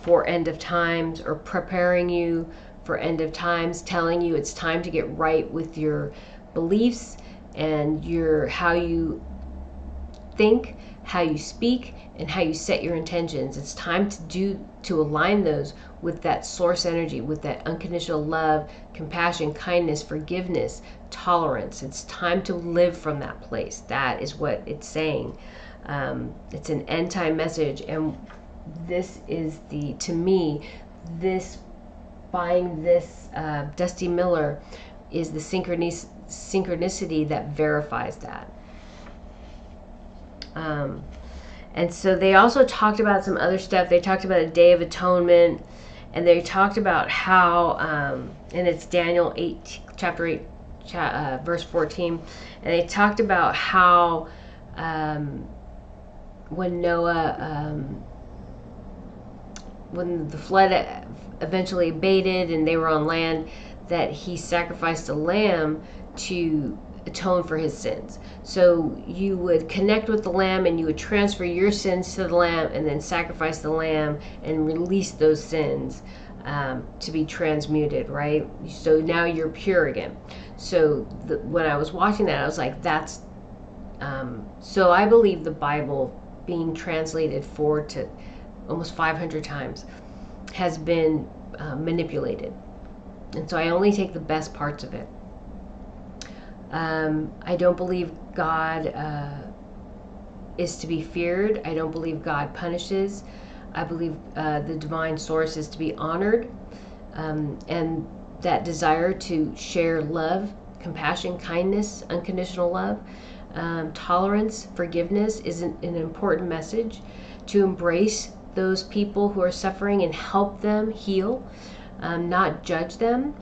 S1: for end of times, or preparing you for end of times, telling you it's time to get right with your beliefs and how you think, how you speak, and how you set your intentions. It's time to align those with that source energy, with that unconditional love, compassion, kindness, forgiveness, tolerance. It's time to live from that place. That is what it's saying. It's an end time message, and this is to me, buying this Dusty Miller is the synchronicity that verifies that. And so they also talked about some other stuff. They talked about a Day of Atonement, and they talked about how, and it's Daniel 8, chapter 8, verse 14, and they talked about how when Noah, when the flood eventually abated and they were on land, that he sacrificed a lamb to atone for his sins. So you would connect with the lamb and you would transfer your sins to the lamb and then sacrifice the lamb and release those sins to be transmuted, right? So now you're pure again. So when I was watching that, I was like, that's so I believe the Bible being translated 400 to almost 500 times has been manipulated, and so I only take the best parts of it. I don't believe God is to be feared. I don't believe God punishes. I believe the divine source is to be honored, and that desire to share love, compassion, kindness, unconditional love, tolerance, forgiveness is an important message, to embrace those people who are suffering and help them heal, not judge them.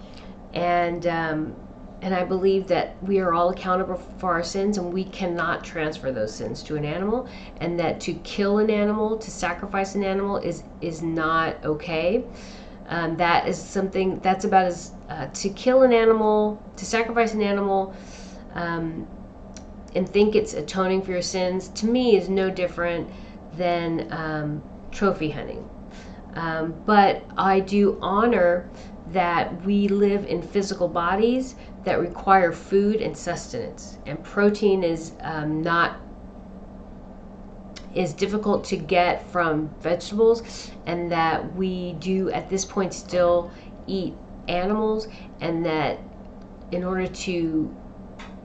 S1: And I believe that we are all accountable for our sins, and we cannot transfer those sins to an animal, and that to kill an animal, to sacrifice an animal is not okay. That is something that's about as to kill an animal, to sacrifice an animal, and think it's atoning for your sins, to me is no different than trophy hunting. But I do honor that we live in physical bodies that require food and sustenance, and protein is difficult to get from vegetables, and that we do at this point still eat animals, and that in order to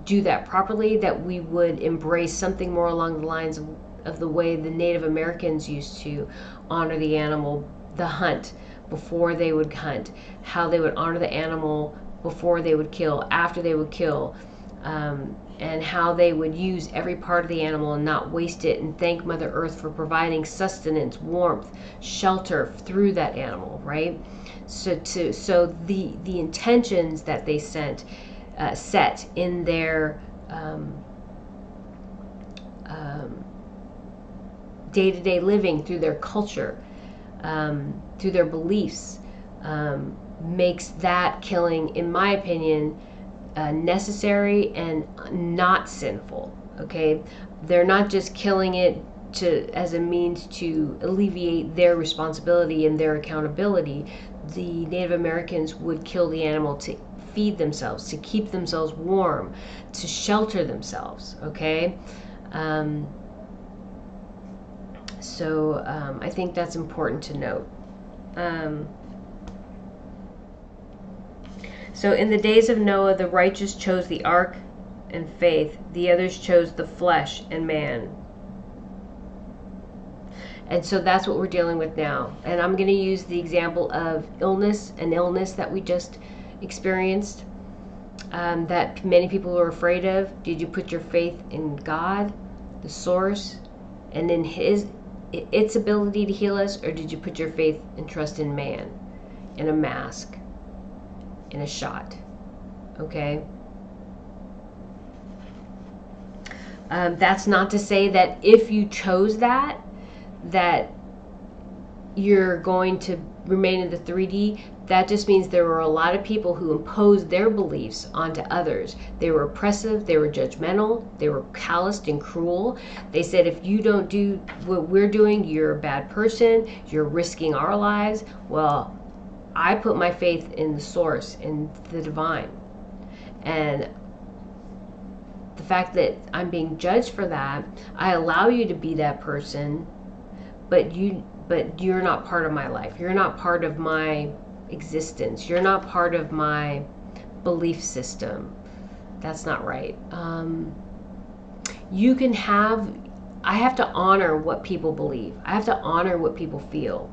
S1: do that properly, that we would embrace something more along the lines of the way the Native Americans used to honor the animal, the hunt, before they would hunt, how they would honor the animal before they would kill, after they would kill, and how they would use every part of the animal and not waste it, and thank Mother Earth for providing sustenance, warmth, shelter through that animal, right? So the intentions that they set in their day-to-day living, through their culture, through their beliefs, makes that killing, in my opinion, necessary and not sinful. Okay, they're not just killing it as a means to alleviate their responsibility and their accountability. The Native Americans would kill the animal feed themselves, to keep themselves warm, to shelter themselves, okay? So I think that's important to note. So in the days of Noah, the righteous chose the ark and faith. The others chose the flesh and man. And so that's what we're dealing with now. And I'm going to use the example of an illness that we just experienced, that many people were afraid of. Did you put your faith in God, the source, and in its ability to heal us, or did you put your faith and trust in man, in a mask, in a shot? Okay? That's not to say that if you chose that you're going to remain in the 3D. That just means there were a lot of people who imposed their beliefs onto others. They were oppressive, they were judgmental, they were calloused and cruel. They said, if you don't do what we're doing, you're a bad person, you're risking our lives. Well, I put my faith in the source, in the divine. And the fact that I'm being judged for that, I allow you to be that person, but you're not part of my life. You're not part of my existence. You're not part of my belief system. That's not right. I have to honor what people believe. I have to honor what people feel.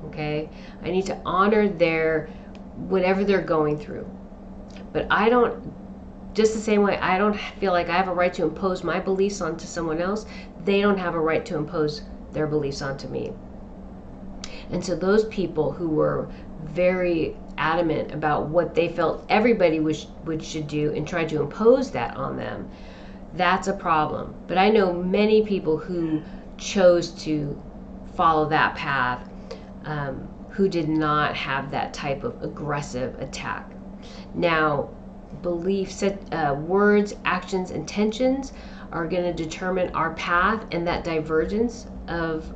S1: Okay? I need to honor whatever they're going through. But I don't, just the same way I don't feel like I have a right to impose my beliefs onto someone else, they don't have a right to impose their beliefs onto me. And so those people who were very adamant about what they felt everybody should do and tried to impose that on them, that's a problem. But I know many people who chose to follow that path, who did not have that type of aggressive attack. Now, beliefs, words, actions, intentions are going to determine our path and that divergence of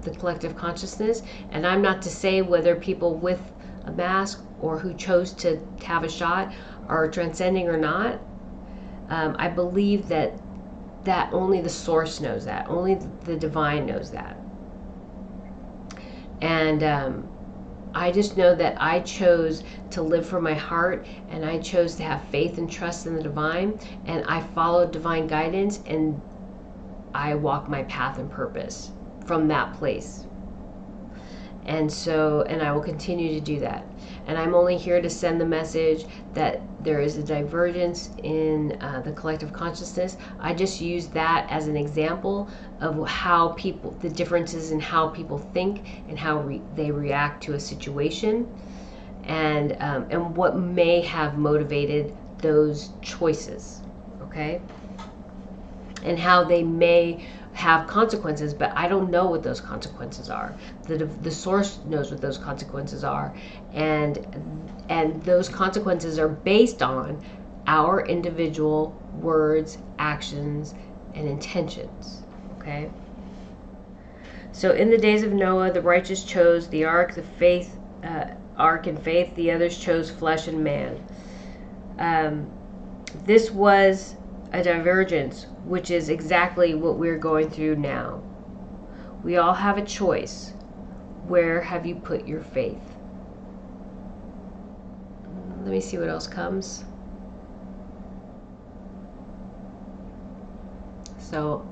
S1: the collective consciousness. And I'm not to say whether people with a mask or who chose to have a shot are transcending or not. I believe that only the source knows that. Only the divine knows that. And I just know that I chose to live from my heart, and I chose to have faith and trust in the divine, and I followed divine guidance, and I walk my path and purpose from that place. And I will continue to do that. And I'm only here to send the message that there is a divergence in the collective consciousness. I just use that as an example of how the differences in how people think and how they react to a situation, and what may have motivated those choices, okay? And how they may have consequences, but I don't know what those consequences are. The source knows what those consequences are, and those consequences are based on our individual words, actions, and intentions. Okay. So in the days of Noah, the righteous chose the ark, ark and faith. The others chose flesh and man. This was a divergence, which is exactly what we're going through now. We all have a choice. Where have you put your faith? Let me see what else comes. So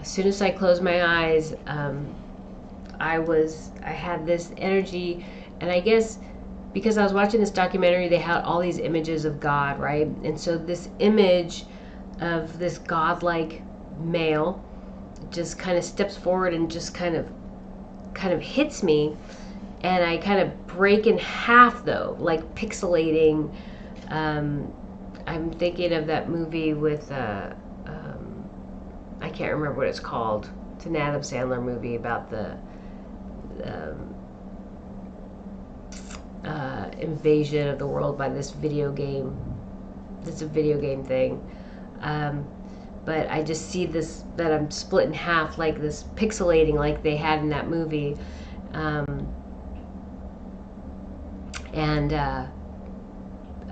S1: as soon as I closed my eyes, I had this energy, and I guess because I was watching this documentary, they had all these images of God, right? And so this image of this godlike male just kind of steps forward and just kind of hits me, and I kind of break in half, though, like pixelating. I'm thinking of that movie with I can't remember what it's called. It's an Adam Sandler movie about the invasion of the world by this video game. It's a video game thing. But I just see this, that I'm split in half, like this pixelating like they had in that movie.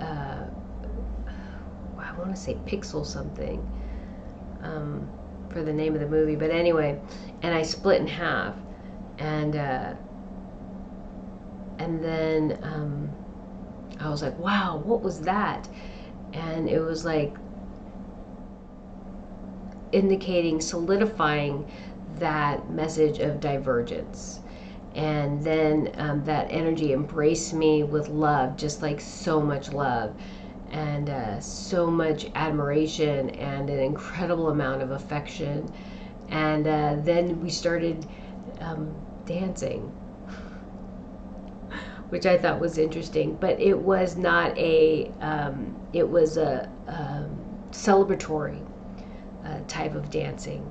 S1: I want to say Pixel something for the name of the movie, but anyway, and I split in half, and then I was like, wow, what was that? And it was like indicating, solidifying that message of divergence. And then that energy embraced me with love, just like so much love, and so much admiration, and an incredible amount of affection. And then we started dancing, which I thought was interesting. But it was not a, it was a celebratory type of dancing.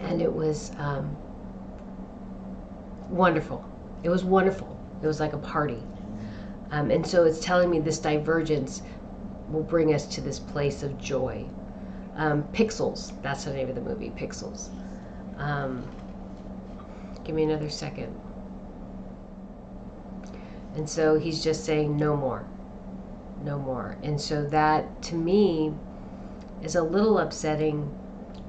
S1: And it was wonderful. It was wonderful. It was like a party. And so it's telling me this divergence will bring us to this place of joy. Pixels, that's the name of the movie, Pixels. Give me another second. And so he's just saying no more. No more. And so that, to me, is a little upsetting,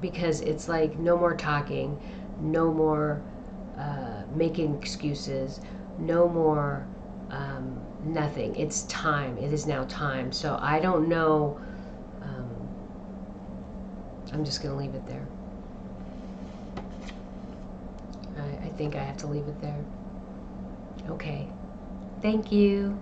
S1: because it's like no more talking, no more making excuses, no more nothing. It's time. It is now time. So I don't know. I'm just going to leave it there. I think I have to leave it there. Okay. Thank you.